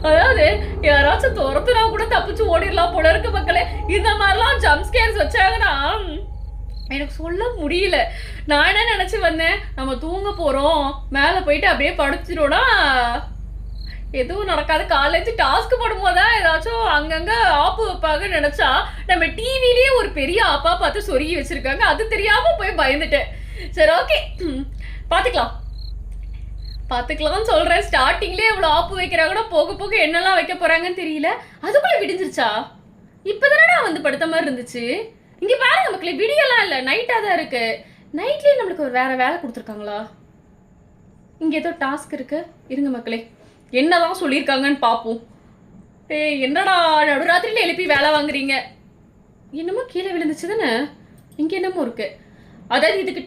S1: அதாவது யாராச்சும் துரத்துனா கூட தப்பிச்சு ஓடிடலாம் போல இருக்கு மக்களே. இந்த மாதிரிலாம் ஜம்ப் ஸ்கேர்ஸ் வச்சாங்கன்னா எனக்கு சொல்ல முடியல. நான் என்ன நினச்சி வந்தேன், நம்ம தூங்க போகிறோம், மேலே போயிட்டு அப்படியே படுத்துட்டோன்னா எதுவும் நடக்காது. காலேஜ் டாஸ்க் போடும்போது தான் ஏதாச்சும் அங்கங்கே ஆப்பு வைப்பாங்கன்னு நினச்சா நம்ம டிவிலேயே ஒரு பெரிய ஆப்பாக பார்த்து சொருகி வச்சுருக்காங்க. அது தெரியாமல் போய் பயந்துட்டேன். சரி ஓகே, பார்த்துக்கலாம்னு சொல்கிறேன். ஸ்டார்டிங்லேயே எவ்வளோ ஆப்பு வைக்கிறாங்கன்னா போக போக என்னெல்லாம் வைக்க போகிறாங்கன்னு தெரியல. அதுக்குள்ளே விடிஞ்சிருச்சா? இப்போ தானடா வந்து படுத்த மாதிரி இருந்துச்சு. இங்கே பாருங்க மக்களே, விடியெல்லாம் இல்லை, நைட்டாக தான் இருக்குது. நைட்லேயே நம்மளுக்கு ஒரு வேறு வேலை கொடுத்துருக்காங்களா? இங்கே ஏதோ டாஸ்க் இருக்குது. இருங்க மக்களே, என்னதான் சொல்லியிருக்காங்கன்னு பார்ப்போம். என்னடா நடுராத்திரியில் எழுப்பி வேலை வாங்குறீங்க? என்னமோ கீழே விழுந்துச்சு தானே. இங்கே என்னமோ இருக்குது. அதாவது இதுக்கு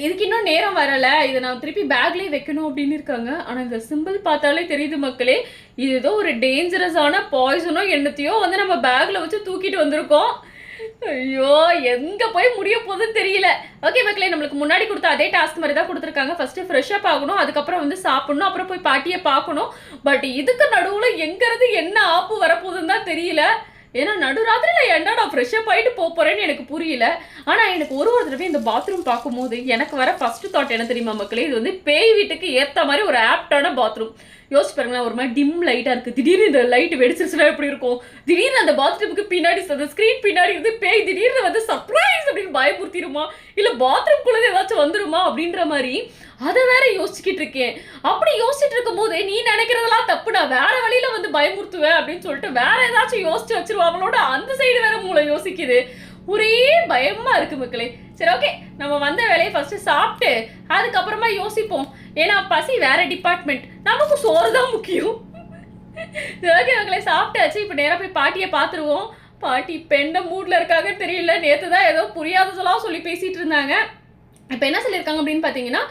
S1: இதுக்கு இன்னும் நேரம் வரலை, இதை நான் திருப்பி பேக்லேயே வைக்கணும் அப்படின்னு இருக்காங்க. ஆனால் இந்த சிம்பிள் பார்த்தாலே தெரியுது மக்களே, இது ஏதோ ஒரு டேஞ்சரஸான பாய்சனோ என்னத்தையோ வந்து நம்ம பேக்கில் வச்சு தூக்கிட்டு வந்திருக்கோம். ஐயோ, எங்கே போய் முடிய போகுதுன்னு தெரியல. ஓகே மக்களே, நம்மளுக்கு முன்னாடி கொடுத்த அதே டாஸ்க் மாதிரி தான் கொடுத்துருக்காங்க. ஃபஸ்ட்டு ஃப்ரெஷ்ஷப் ஆகணும், அதுக்கப்புறம் வந்து சாப்பிடணும், அப்புறம் போய் பாட்டியை பார்க்கணும். பட் இதுக்கு நடுவில் எங்கிறது என்ன ஆப்பு வரப்போகுதுன்னு தான் தெரியல. ஏன்னா நடுராத்திரியில் ஏன்டா நான் ஃப்ரெஷ்ஷப் ஆகிட்டு போகிறேன்னு எனக்கு புரியல. ஆனால் எனக்கு ஒரு தடவை இந்த பாத்ரூம் பார்க்கும்போது எனக்கு வர ஃபஸ்ட்டு தாட் என்ன தெரியுமா மக்களே, இது வந்து பேய் வீட்டுக்கு ஏற்ற மாதிரி ஒரு ஆப்டான பாத்ரூம். யோசிச்சு பாருங்களேன், ஒரு மாதிரி டிம் லைட்டாக இருக்குது. திடீர்னு இந்த லைட் வெடிச்சிருச்சுன்னா எப்படி இருக்கும்? திடீர்னு அந்த பாத்ரூமுக்கு பின்னாடி அந்த ஸ்க்ரீன் பின்னாடி இருந்து பேய் திடீர்னு வந்து சர்ப்ரைஸ் அப்படின்னு பயமுறுத்திடுமா, இல்லை பாத்ரூம்குள்ளே ஏதாச்சும் வந்துடுமா அப்படின்ற மாதிரி அதை வேற யோசிச்சுக்கிட்டு இருக்கேன். அப்படி யோசிச்சுட்டு இருக்கும் போது நீ நினைக்கிறதெல்லாம் தப்புடா, வேற வழியில வந்து பயமுறுத்துவேன் அப்படின்னு சொல்லிட்டு வேற ஏதாச்சும் யோசிச்சு வச்சிருவாங்களோட அந்த சைடு வேற மூளை யோசிக்குது. ஒரே பயமா இருக்கு மக்களே. சரி ஓகே, நம்ம வந்த வேலையை ஃபர்ஸ்ட் சாப்பிட்டு அதுக்கப்புறமா யோசிப்போம். ஏன்னா பசி வேற டிபார்ட்மெண்ட், நமக்கு சோறு தான் முக்கியம். சரி ஓகே மக்களே, சாப்பிட்டாச்சு. இப்போ நேராக போய் பாட்டியை பார்த்துருவோம். பாட்டி இப்போ என்ன மூட்ல இருக்காங்க தெரியல. நேற்று தான் ஏதோ புரியாததெல்லாம் சொல்லி பேசிட்டு இருந்தாங்க. இப்போ என்ன சொல்லியிருக்காங்க அப்படின்னு பார்த்தீங்கன்னா,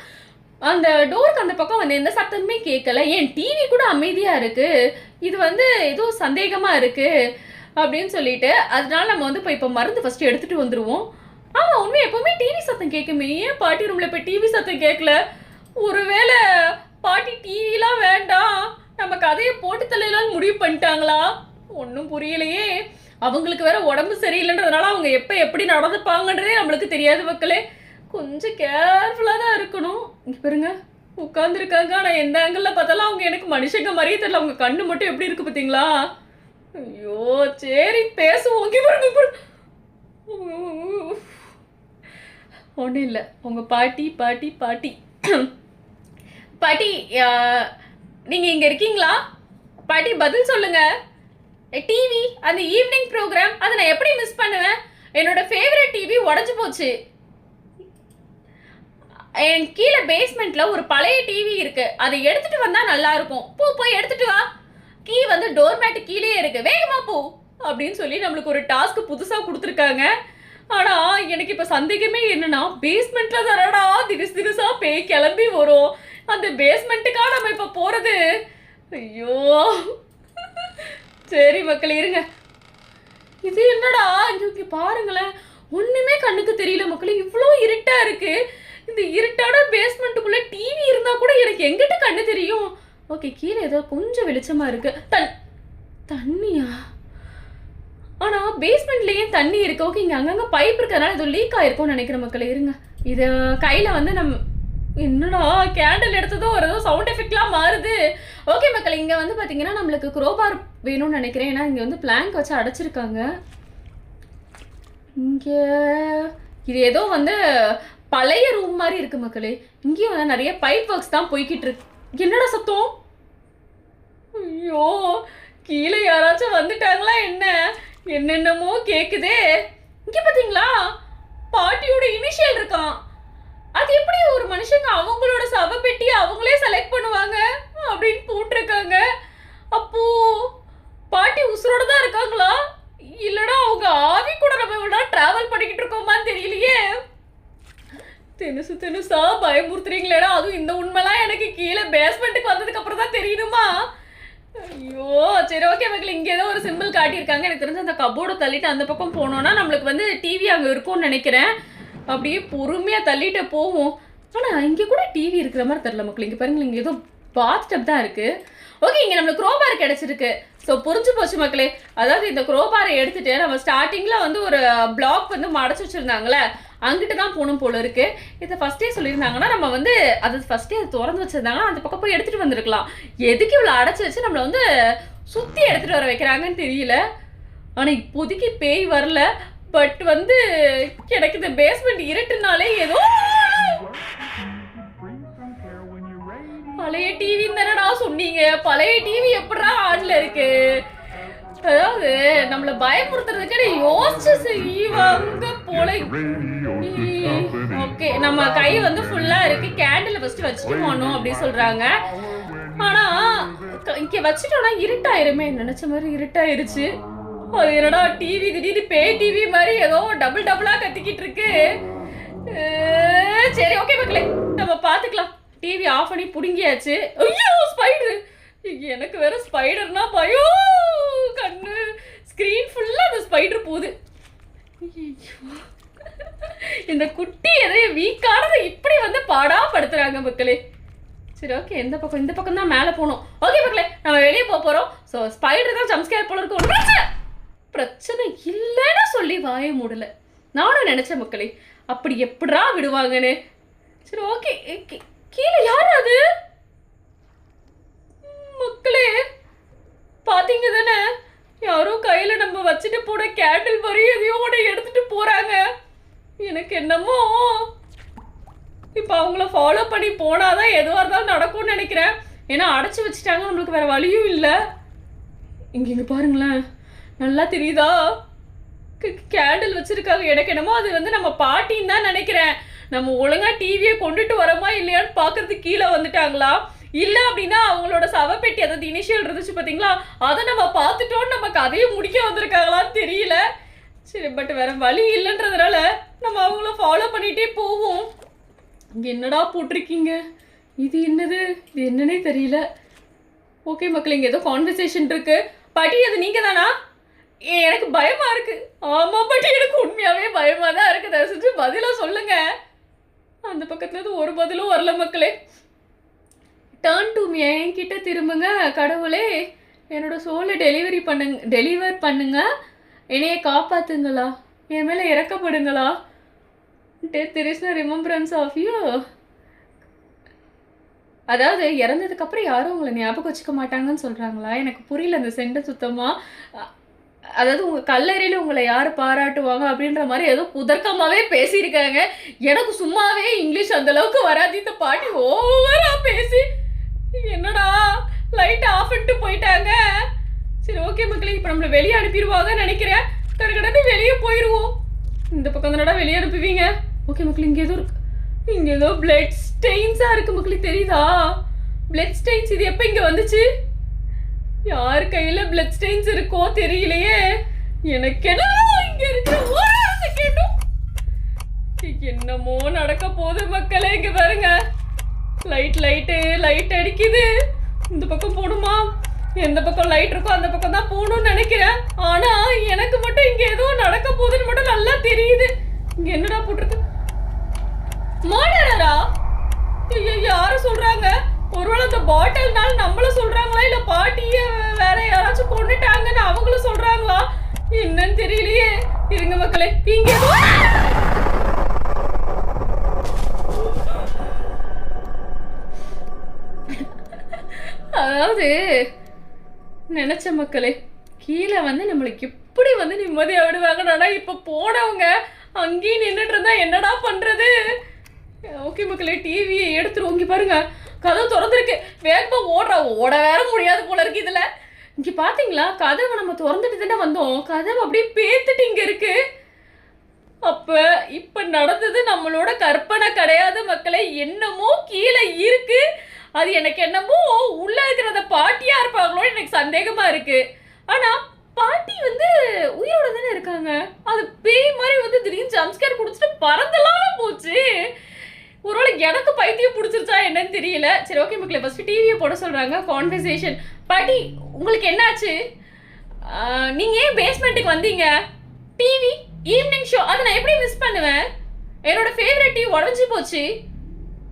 S1: அந்த டோருக்கு அந்த பக்கம் வந்து எந்த சத்தமே கேட்கல, ஏன் டிவி கூட அமைதியாக இருக்குது, இது வந்து ஏதோ சந்தேகமாக இருக்குது அப்படின்னு சொல்லிட்டு, அதனால நம்ம வந்து இப்போ மருந்து ஃபஸ்ட்டு எடுத்துகிட்டு வந்துடுவோம். ஆமாம், உண்மை எப்போவுமே டிவி சத்தம் கேட்குமே, ஏன் பாட்டி ரூமில் இப்போ டிவி சத்தம் கேட்கல? ஒருவேளை பாட்டி டிவிலாம் வேண்டாம் நம்ம கதையை போட்டு தலையிலான்னு முடிவு பண்ணிட்டாங்களா? ஒன்றும் புரியலையே. அவங்களுக்கு வேற உடம்பு சரியில்லைன்றதுனால அவங்க எப்போ எப்படி நடந்துப்பாங்கன்றதே நம்மளுக்கு தெரியாது மக்களே. கொஞ்சம் கேர்ஃபுல்லாக தான் இருக்கணும். இங்கே பாருங்க உட்காந்துருக்காங்க, ஆனால் எந்த ஆங்கிளில் பார்த்தாலும் அவங்க எனக்கு மனுஷங்க மாதிரியே தெரியல. அவங்க கண்ணு மட்டும் எப்படி இருக்கு பார்த்தீங்களா? ஐயோ சரி பேசுவோம். இங்கே பாருங்க, ஒன்றும் இல்லை. உங்கள் பாட்டி பாட்டி பாட்டி பாட்டி நீங்கள் இங்கே இருக்கீங்களா? பாட்டி பதில் சொல்லுங்க. டிவி அந்த ஈவினிங் ப்ரோக்ராம் அதை நான் எப்படி மிஸ் பண்ணுவேன்? என்னோட ஃபேவரட் டிவி உடஞ்சி போச்சு. என் கீழே பேஸ்மெண்ட்ல ஒரு பழைய டிவி இருக்கு, அதை எடுத்துட்டு வந்தா நல்லா இருக்கும். போய் எடுத்துட்டு வா. கீ வந்து டோர் மேட்டு கீழே இருக்கு, வேகமா போ அப்படின்னு சொல்லி நம்மளுக்கு ஒரு டாஸ்க் புதுசா கொடுத்துருக்காங்க. ஆனா எனக்கு இப்ப சந்தேகமே என்னன்னா, பேஸ்மெண்ட்ல தானடா திடீர்சா பேய் கிளம்பி வரும். அந்த பேஸ்மெண்ட்டுக்கா நம்ம இப்ப போறது? ஐயோ சரி மக்கள் இருங்க. இது என்னடா இங்க பாருங்களேன், ஒண்ணுமே கண்ணுக்கு தெரியல மக்களே. இவ்வளோ இருட்டா இருக்கு. இந்த இருட்டான பேஸ்மெண்ட்டுக்குள்ள டிவி இருந்தா கூட எனக்கு எங்கிட்ட கண்ணு தெரியும். ஓகே, கீழே ஏதோ கொஞ்சம் வெளிச்சமா இருக்கு. தண்ணியா? ஆனா பேஸ்மெண்ட்லயே தண்ணி இருக்கு. ஓகே, இங்க அங்கங்க பைப் இருக்கறனால ஏதோ லீக் ஆயிருக்கும்னு நினைக்கிற மக்களே. இருங்க, இத கையில வந்து நம்ம என்னடா கேண்டில் எடுத்ததோ ஒரு ஏதோ சவுண்ட் எஃபெக்ட்லாம் மாறுது. ஓகே மக்கள், இங்க வந்து பாத்தீங்கன்னா நம்மளுக்கு குரோபார் வேணும்னு நினைக்கிறேன். ஏன்னா இங்க வந்து பிளாங்க் வச்சு அடைச்சிருக்காங்க. இங்க இது ஏதோ வந்து பழைய ரூம் மாதிரி இருக்கு மக்களே. இங்கேயும் வந்து நிறைய பைப் ஒர்க்ஸ் தான் போய்கிட்டு இருக்கு. என்னடா சத்தம்? ஐயோ கீழே யாராச்சும் வந்துட்டாங்களா என்ன? என்னென்னமோ கேக்குதே. இங்க பாத்தீங்களா பாட்டியோட இனிஷியல் இருக்கான். அது எப்படி ஒரு மனுஷங்க அவங்களோட சவ பெட்டியை அவங்களே செலக்ட் பண்ணுவாங்க அப்படின்னு போட்டிருக்காங்க. அப்போ பாட்டி உசுரோட தான் இருக்காங்களா, இல்லைன்னா அவங்க ஆவி கூட நம்ம இவ்வளோ டிராவல் பண்ணிக்கிட்டு இருக்கோமான்னு தெரியலையே. தினுசா பயமுறுத்துறீங்களேடா, அதுவும் இந்த உண்மைலாம் எனக்கு கீழே பேஸ்மெண்ட்டுக்கு வந்ததுக்கு அப்புறம் தான் தெரியணுமா? ஐயோ சரி ஓகே மக்கள், இங்கே ஏதோ ஒரு சிம்பிள் காட்டியிருக்காங்க. எனக்கு தெரிஞ்சு அந்த கபோர்டை தள்ளிட்டு அந்த பக்கம் போனோன்னா நம்மளுக்கு வந்து டிவி அங்கே இருக்கும்னு நினைக்கிறேன். அப்படியே பொறுமையாக தள்ளிட்டு போவோம். ஆனால் இங்கே கூட டிவி இருக்கிற மாதிரி தெரியல மக்கள். இங்கே பாருங்கள், இங்கே ஏதோ பாத் டப் தான் இருக்குது. ஓகே, இங்கே நம்மளுக்கு க்ரோபார் கிடச்சிருக்கு. ஸோ புரிஞ்சு போச்சு மக்களே. அதாவது இந்த க்ரோபாரை எடுத்துகிட்டு நம்ம ஸ்டார்டிங்கில் வந்து ஒரு பிளாக் வந்து மடைச்சி வச்சுருந்தாங்களே, அங்கிட்டு தான் போகணும் போல இருக்கு. இதை ஃபஸ்ட்டே சொல்லியிருந்தாங்கன்னா நம்ம வந்து அது ஃபஸ்ட்டே அது திறந்து வச்சுருந்தாங்கன்னா அந்த பக்கம் போய் எடுத்துகிட்டு வந்துருக்கலாம். எதுக்கு இவ்வளோ அடைச்சி வச்சு நம்மளை வந்து சுற்றி எடுத்துகிட்டு வர வைக்கிறாங்கன்னு தெரியல. ஆனால் இப்போதைக்கு பேய் வரல. பட் வந்து எனக்கு இந்த பேஸ்மெண்ட் இருட்டுனாலே ஏதோ பழைய டிவி தானடா சொன்னீங்க. பழைய டிவி எப்படா ஆன்ல இருக்கு? அதாவது நம்மள பயமுறுத்துறதுக்கு யோசிச்சு செய்வாங்க போல. ஓகே, நம்ம கை வந்து ஃபுல்லா இருக்கு. கேண்டில் ஃபர்ஸ்ட் வச்சுட்டு போகணும் அப்படின்னு சொல்றாங்க. ஆனா இங்க வச்சுட்டோம்னா இருட்டாயிருமே. நினைச்ச மாதிரி இருட்டாயிருச்சு. அது என்னடா டிவி திடீர்னு பேய் டிவி மாதிரி ஏதோ டபுளா கத்திக்கிட்டு இருக்கு. சரி ஓகே மக்களே, நம்ம பாத்துக்கலாம். டிவி ஆஃப் பண்ணி புடுங்கியாச்சு. ஐயோ ஸ்பைடர்! எனக்கு வேற ஸ்பைடர்னா பயம். கண்ணு ஸ்கிரீன் ஃபுல்லா அந்த ஸ்பைடர் போகுது. இந்த குட்டி எதையும் வீக்கானதை இப்படி வந்து பாடாப்படுத்துறாங்க மக்களே. சரி ஓகே, இந்த பக்கம் தான் மேலே போகணும். ஓகே மக்களே, நம்ம வெளியே போக போகிறோம். ஸோ ஸ்பைடர் தான் ஜம்ப் ஸ்கேர் போல இருக்கும். பிரச்சனை இல்லைன்னு சொல்லி வாய மூடல. நானும் நினைச்சேன் மக்களே அப்படி எப்படா விடுவாங்கன்னு. சரி ஓகே, கீழே யார் அது மக்களே? பாத்தீங்க தானே, யாரோ கையில நம்ம வச்சுட்டு போன கேண்டில் மாதிரி எதையோட எடுத்துட்டு போறாங்க. எனக்கு என்னமோ இப்போ அவங்கள ஃபாலோ பண்ணி போனாதான் எதுவாக இருந்தாலும் நடக்கும்னு நினைக்கிறேன். ஏன்னா அடைச்சி வச்சுட்டாங்க, நம்மளுக்கு வேற வழியும் இல்லை. இங்கே பாருங்களேன், நல்லா தெரியுதா? கேண்டில் வச்சிருக்காங்க. எனக்கு என்னமோ அது வந்து நம்ம பாட்டின்னு தான் நினைக்கிறேன். நம்ம ஒழுங்கா டிவியை கொண்டுட்டு வரோமா இல்லையான்னு பார்க்கறதுக்கு கீழே வந்துட்டாங்களா, இல்லை அப்படின்னா அவங்களோட சவப்பெட்டி, அதாவது இனிஷியல் இருந்துச்சு பார்த்தீங்களா, அதை நம்ம பார்த்துட்டோன்னு நம்ம கதையை முடிக்க வந்திருக்காங்களான்னு தெரியல. சரி, பட் வேற வழி இல்லைன்றதுனால நம்ம அவங்கள ஃபாலோ பண்ணிகிட்டே போவோம். இங்கே என்னடா போட்டிருக்கீங்க? இது என்னது? இது என்னன்னே தெரியல. ஓகே மக்கள், இங்கே ஏதோ கான்வர்சேஷன் இருக்கு. பாட்டி, அது நீங்கள் தானா? எனக்கு பயமாக இருக்குது. ஆமாம் பாட்டி, எனக்கு உண்மையாகவே பயமாக தான் இருக்குது. அதை செஞ்சு பதிலாக சொல்லுங்கள். அந்த பக்கத்துலேருந்து ஒரு பதிலும் வரல மக்களே. டர்ன் டு மீ, என்கிட்ட திரும்புங்க கடவுளே. என்னோட சோலை டெலிவர் பண்ணுங்க. என்னைய காப்பாத்துங்களா, என் மேலே இறக்கப்படுங்களா. Death there is no remembrance of you. அதாவது இறந்ததுக்கப்புறம் யாரும் உங்களை ஞாபகம் வச்சுக்க மாட்டாங்கன்னு சொல்கிறாங்களா? எனக்கு புரியல அந்த செண்டை சுத்தமாக. அதாவது உங்கள் கல்லறையில் உங்களை யார் பாராட்டுவாங்க அப்படின்ற மாதிரி ஏதோ குதர்க்கமாகவே பேசியிருக்காங்க. எனக்கு சும்மாவே இங்கிலீஷ் அந்தளவுக்கு வராது. இந்த பாட்டி ஓவராக பேசி என்னடா லைட் ஆஃப் பண்ணிட்டு போயிட்டாங்க. சரி ஓகே மக்களே, இப்போ நம்மளை வெளியே அனுப்பிடுவாங்கன்னு நினைக்கிறேன். கடற்கடன்னு வெளியே போயிடுவோம். இந்த பக்கம் தானடா வெளியே அனுப்புவீங்க? ஓகே மக்கள், இங்கே ஏதோ இருக்கு. இங்கே ஏதோ பிளட் ஸ்டெயின்ஸாக இருக்குது மக்களுக்கு, தெரியுதா? Blood stains. இது எப்போ இங்கே வந்துச்சு? யார் கையில் பிளட் ஸ்டெயின்ஸ் இருக்கோ தெரியலையே. எனக்கு என்ன இங்கே இருக்கிற என்னமோ நடக்க போகுது மக்களே. இங்கே பாருங்க, லைட் அடிக்குது. இந்த பக்கம் போடுமா? எந்த பக்கம் லைட் இருக்கோ அந்த பக்கம் தான் போகணும்னு நினைக்கிறேன். ஆனா எனக்கு மட்டும் இங்க ஏதோ நடக்க போகுதுன்னு மட்டும் நல்லா தெரியுது. இங்க என்னடா போட்டிருக்கு? மர்டரரா? யார சொல்றாங்க? ஒருவேளை அந்த பாட்டில்னால நம்மள சொல்றாங்களா, இல்ல பாட்டிய வேற யாராச்சும் கொண்டுட்டாங்கன்னு அவங்களும் சொல்றாங்களா? என்னன்னு தெரியலையே. இருங்க மக்களே, இங்க அதாவது நினைச்ச மக்களே, கீழே வந்து நம்மளுக்கு எப்படி வந்து நிம்மதியாக விடுவாங்கடா. இப்போ போனவங்க அங்கேயும் நின்றுட்டு இருந்தா என்னடா பண்ணுறது? ஓகே மக்களே, டிவியை எடுத்துருவோம். இங்கே பாருங்க, கதவு திறந்துருக்கு. வேகமாக ஓட வேற முடியாது போல இருக்கு. இதில் இங்கே பார்த்தீங்களா, கதவை நம்ம திறந்துட்டு தானே வந்தோம். கதவை அப்படியே பேத்துட்டு இங்கே இருக்கு. அப்போ இப்போ நடந்தது நம்மளோட கற்பனை கிடையாது மக்களே. என்னமோ கீழே இருக்கு. அது எனக்கு என்னமோ உள்ள இருக்கிறத பாட்டியா இருப்பாங்களோன்னு எனக்கு சந்தேகமா இருக்கு. ஆனா பாட்டி வந்து உயிரோட தானே இருக்காங்க. அது பேய் மாதிரி வந்து திடீர்னு ஜம்ஸ்கேர் குடிச்சிட்டு பறந்தெல்லாம் போச்சு. ஒருவேளை எனக்கு பைத்தியம் பிடிச்சிருச்சா என்னன்னு தெரியல. சரி ஓகே மக்களே, ஃபர்ஸ்ட் டிவியை போட சொல்றாங்க. கான்வர்சேஷன். பாட்டி, உங்களுக்கு என்னாச்சு? நீங்க ஏன் பேஸ்மெண்ட்டுக்கு வந்தீங்க? டிவி ஈவினிங் ஷோ, அதை நான் எப்படி மிஸ் பண்ணுவேன்? என்னோட ஃபேவரட் டிவி உடஞ்சி போச்சு.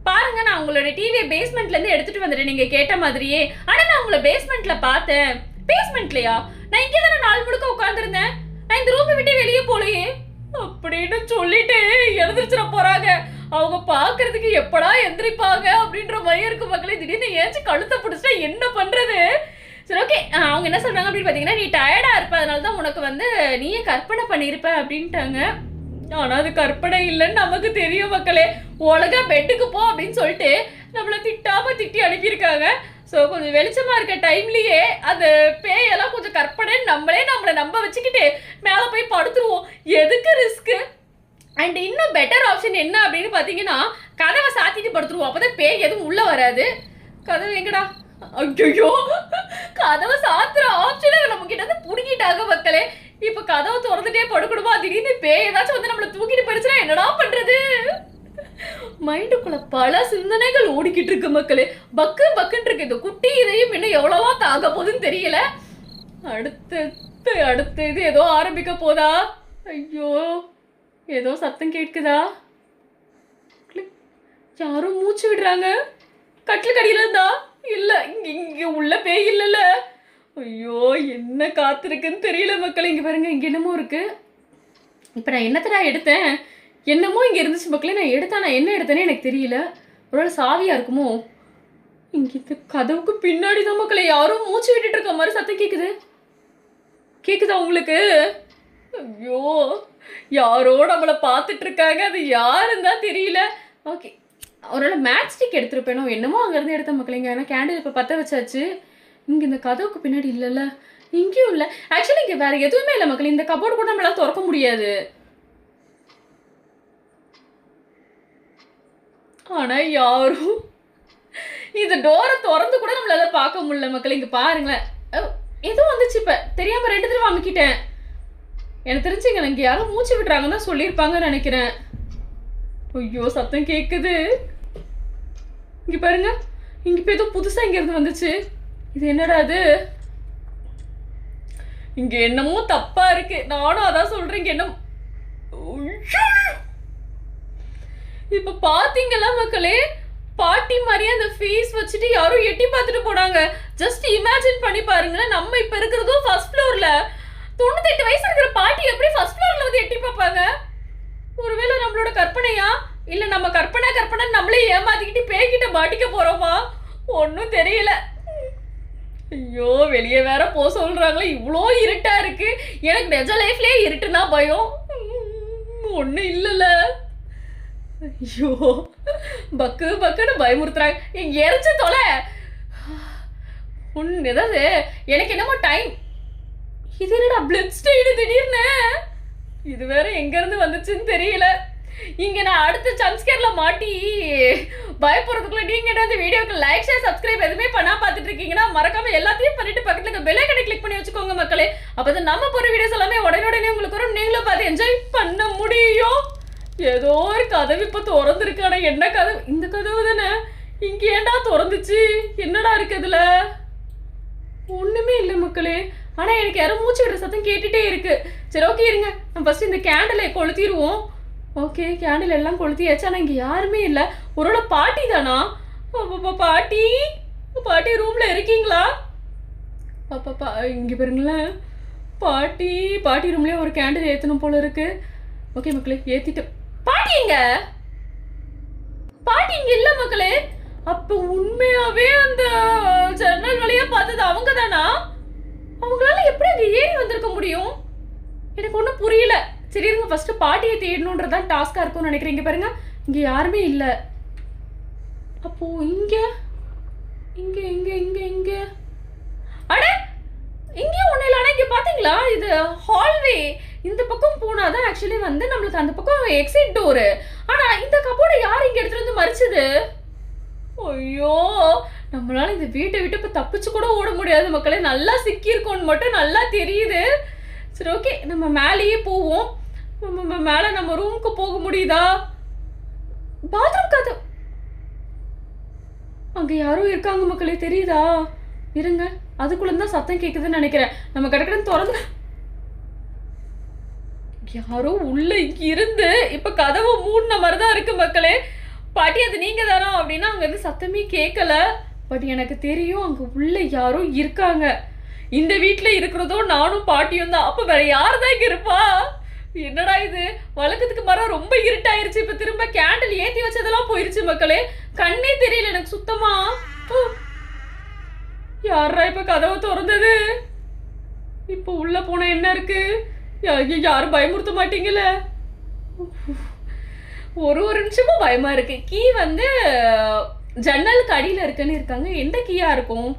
S1: பாருங்க, நான் உங்களோட டிவியை பேஸ்மெண்ட்லேருந்து எடுத்துட்டு வந்துட்டேன் நீங்க கேட்ட மாதிரியே. ஆனா நான் உங்களை பேஸ்மெண்ட்ல பார்த்தேன். பேஸ்மெண்ட்லையா? நான் இங்கே தானே நாள் முழுக்க உட்காந்துருந்தேன். நான் இந்த ரூமை விட்டு வெளியே போலையே அப்படின்னு சொல்லிட்டு எழுந்திரிச்சிட போறாங்க. அவங்க பாக்குறதுக்கு எப்படா எந்திரிப்பாங்க அப்படின்ற மாதிரி இருக்கு மக்களே. திடீர்னு ஏஞ்சி கழுத்தை பிடிச்சிட்டா என்ன பண்றது? சரி ஓகே, அவங்க என்ன சொல்றாங்க அப்படின்னு பாத்தீங்கன்னா, நீ டயர்டா இருப்ப, அதனால தான் உனக்கு வந்து நீயே கற்பனை பண்ணியிருப்ப அப்படின்ட்டாங்க. ஆனா அது கற்பனை இல்லைன்னு நமக்கு தெரியும் மக்களே. ஒழுங்கா பெட்டுக்கு போ அப்படின்னு சொல்லிட்டு நம்மளை திட்டாம திட்டி அனுப்பியிருக்காங்க. ஸோ கொஞ்சம் வெளிச்சமா இருக்க டைம்லயே அந்த பேயெல்லாம் கொஞ்சம் கற்பனைன்னு நம்மளை நம்ப வச்சுக்கிட்டு மேலே போய் படுத்துருவோம். எதுக்கு ரிஸ்க்கு? அண்ட் இன்னும் பெட்டர் ஆப்ஷன் என்ன அப்படின்னு பார்த்தீங்கன்னா, கதவை சாத்திட்டு படுத்துருவோம். அப்போதான் பேய் எதுவும் உள்ள வராது. கதவு எங்கடா? ஐயோ, கதவை சாத்துற ஆப்ஷனை நம்ம கிட்ட வந்து புடுங்கிட்டாங்க மக்களே. இப்ப கதவை திறந்துட்டே படுக்கணுமா? திடீர்னு பேய் ஏதாச்சும் வந்து நம்மளை தூக்கிட்டு போயிடுச்சுன்னா என்னடா பண்றது? மைண்டுக்குள்ள பல சிந்தனைகள் ஓடிக்கிட்டு இருக்கு மக்களே. பக்குன்னு இருக்கு. இந்த குட்டி இதையும் இன்னும் எவ்வளவா தாங்க போகுதுன்னு தெரியல. அடுத்த இது ஏதோ ஆரம்பிக்க போதா? ஐயோ, ஏதோ சத்தம் கேட்குதா? யாரும் மூச்சு விடுறாங்க. கட்டில் கடியில இருந்தா இல்ல, இங்க உள்ள பேய் இல்லைல்ல. ஐயோ என்ன காத்திருக்குன்னு தெரியல மக்களே. இங்கே பாருங்க, இங்கே என்னமோ இருக்கு. இப்போ நான் என்னத்தை எடுத்தேன், என்னமோ இங்கே இருந்துச்சு மக்களே. நான் என்ன எடுத்தேனே எனக்கு தெரியல. ஒருவேளை சாவியா இருக்குமோ? இங்கே இந்த கதவுக்கு பின்னாடி தான் மக்களே யாரும் மூச்சு விட்டுட்டு இருக்க மாதிரி சத்தம் கேக்குதா உங்களுக்கு? ஐயோ யாரோ நம்மளை பார்த்துட்டு இருக்காங்க. அது யாருன்னு தான் தெரியல. ஓகே, ஒருவேளை மேட்ச் ஸ்டிக் எடுத்துருப்பேனோ என்னமோ அங்கேருந்து எடுத்த மக்களைங்க. ஏன்னா கேண்டில் இப்போ பற்ற வச்சாச்சு. இங்கே இந்த கதவுக்கு பின்னாடி இல்லைல்ல, இங்கேயும் இல்லை. ஆக்சுவலி இங்கே வேறு எதுவுமே இல்லை மக்களே. இந்த கபோர்டு கூட நம்மளால திறக்க முடியாது. ஆனால் யாரும் இந்த டோரை திறந்து கூட நம்மளால பார்க்க முடியல மக்களே. இங்கே பாருங்களேன், எதுவும் வந்துச்சு. இப்போ தெரியாமல் 2 தடவை அமுக்கிட்டேன். எனக்கு தெரிஞ்சுங்க, இங்கே யாரும் மூச்சு விடுறாங்கன்னு தான் சொல்லியிருப்பாங்கன்னு நினைக்கிறேன். ஐயோ சத்தம் கேட்குது. இங்கே பாருங்க, இங்கே இப்போ ஏதோ புதுசாக இங்கேருந்து வந்துச்சு. இது என்னடா அது? இங்கே என்னமோ தப்பாக இருக்கு. நானும் அதான் சொல்கிறேன். இங்கே என்ன இப்போ பார்த்தீங்களா மக்களே, பாட்டி மாதிரியே அந்த ஃபேஸ் வச்சுட்டு யாரும் எட்டி பார்த்துட்டு போனாங்க. ஜஸ்ட் இமேஜின் பண்ணி பாருங்களேன், நம்ம இப்போ இருக்கிறதும் ஃபர்ஸ்ட் ஃப்ளோரில். 98 வயசு இருக்கிற பாட்டி எப்படி ஃபர்ஸ்ட் ஃப்ளோரில் வந்து எட்டி பார்ப்பாங்க? ஒருவேளை நம்மளோட கற்பனையா, இல்லை நம்ம கற்பனை நம்மளே ஏமாத்திக்கிட்டு பேய்கிட்ட மாட்டிக்க போகிறோமா? ஒன்றும் தெரியல. ஐயோ வெளியே வேற போக சொல்கிறாங்களே, இவ்வளோ இருட்டாக இருக்கு. எனக்கு நிஜ லைஃப்லேயே இருட்டுனா பயம். ஒன்றும் இல்லைல்ல. ஐயோ பக்குன்னு பயமுறுத்துறாங்க. எரிச்சு தொலை ஒன்று ஏதாவது. எனக்கு என்னமோ டைம். இது என்னடா பிளட் ஸ்டெயின் திடீர்னு? இது வேற எங்கேருந்து வந்துச்சுன்னு தெரியல. இங்கே நான் அடுத்த ஜம்ப்ஸ்கேர்ல மாட்டி பயப்படுறதுக்குள்ள நீங்கள் என்ன இந்த வீடியோக்கு லைக் ஷேர் சப்ஸ்கிரைப் எதுவுமே பண்ணால் பார்த்துட்டு இருக்கீங்கன்னா மறக்காம எல்லாத்தையும் பண்ணிட்டு பக்கத்தில் இருக்க பெல் ஐகானை கிளிக் பண்ணி வச்சுக்கோங்க மக்களே. அப்போ தான் நம்ம போகிற வீடியோஸ் எல்லாமே உடனே உங்களுக்கு வரும். நீங்களும் பார்த்து என்ஜாய் பண்ண முடியும். ஏதோ ஒரு கதவு இப்போ திறந்துருக்கு. ஆனால் என்ன கதவு? இந்த கதவு தானே. இங்கே ஏன்டா திறந்துச்சு? என்னடா இருக்கு இதில்? ஒன்றுமே இல்லை மக்களே. ஆனால் எனக்கு யாரும் மூச்சு விடுற சத்தம் கேட்டுகிட்டே இருக்கு. சரி ஓகே இருங்க, நம்ம ஃபஸ்ட்டு இந்த கேண்டிலை கொளுத்திடுவோம். ஓகே கேண்டில் எல்லாம் கொளுத்தியாச்சு. ஆனால் இங்கே யாருமே இல்லை. ஒருவேளை பாட்டி தானா? பாட்டி ரூமில் இருக்கீங்களா? இங்கே பாருங்களேன், பாட்டி ரூம்லேயே ஒரு கேண்டில் ஏற்றணும் போல இருக்கு. ஓகே மக்களே ஏற்றிட்டு. பாட்டி இங்கே இல்லை மக்களே. அப்போ உண்மையாகவே அந்த ஜன்னல் வழியாக பார்த்தது அவங்க தானா? அவங்களால எப்படி அங்கே ஏறி வந்திருக்க முடியும்? எனக்கு ஒன்றும் புரியல. சரி இருங்க, ஃபர்ஸ்ட் பாட்டியை தேடணுன்றதான் டாஸ்காக இருக்கும்னு நினைக்கிறேன். இங்கே பாருங்க, இங்கே யாருமே இல்லை. அப்போ இங்கே அட இங்கேயும் ஒன்றும் இல்லை. ஆனால் இங்கே பார்த்தீங்களா, இது ஹால்வே. இந்த பக்கம் போனால் தான் ஆக்சுவலி வந்து நம்மளுக்கு அந்த பக்கம் எக்ஸிட் டோரு. ஆனால் இந்த கபோர்டை யார் இங்கே எடுத்துகிட்டு வந்து மறிச்சது? ஐயோ நம்மளால இந்த வீட்டை விட்டு இப்போ தப்பிச்சு கூட ஓட முடியாது மக்களே. நல்லா சிக்கியிருக்கோன்னு மட்டும் நல்லா தெரியுது. சரி ஓகே, நம்ம மேலேயே போவோம். மேலே நம்ம ரூமுக்கு போக முடியுதா? பாத்ரூம் கதவு அங்கே யாரும் இருக்காங்க மக்களே, தெரியுதா? இருங்க, அதுக்குள்ள தான் சத்தம் கேட்குதுன்னு நினைக்கிறேன். நம்ம கடற்கடன் திறந்து யாரோ உள்ள இருந்து இப்போ கதவை மூடின மாதிரி தான் இருக்கு மக்களே. பாட்டி அது நீங்க தானோ அப்படின்னா அங்க இருந்து சத்தமே கேட்கல. பட் எனக்கு தெரியும் அங்க உள்ள யாரோ இருக்காங்க. இந்த வீட்டுல இருக்கிறதோ நானும் பாட்டியும் தான். அப்ப வேற யார் தான் இங்க இருப்பா? என்னடா இது, வழக்கத்துக்கு மரம் ரொம்ப இருட்டாயிருச்சு. இப்ப திரும்ப கேண்டில் ஏத்தி வச்சதெல்லாம் போயிருச்சு மக்களே. கண்ணே தெரியல எனக்கு சுத்தமா. யாரா இப்ப கதவை திறந்தது? இப்ப உள்ள போன என்ன இருக்கு? யாரும் பயமுறுத்த மாட்டீங்கல்ல? ஒரு நிமிஷமும் பயமா இருக்கு. கீ வந்து ஜன்னலுக்கு அடியில் இருக்குன்னு இருக்காங்க. எந்த கீயா இருக்கும்?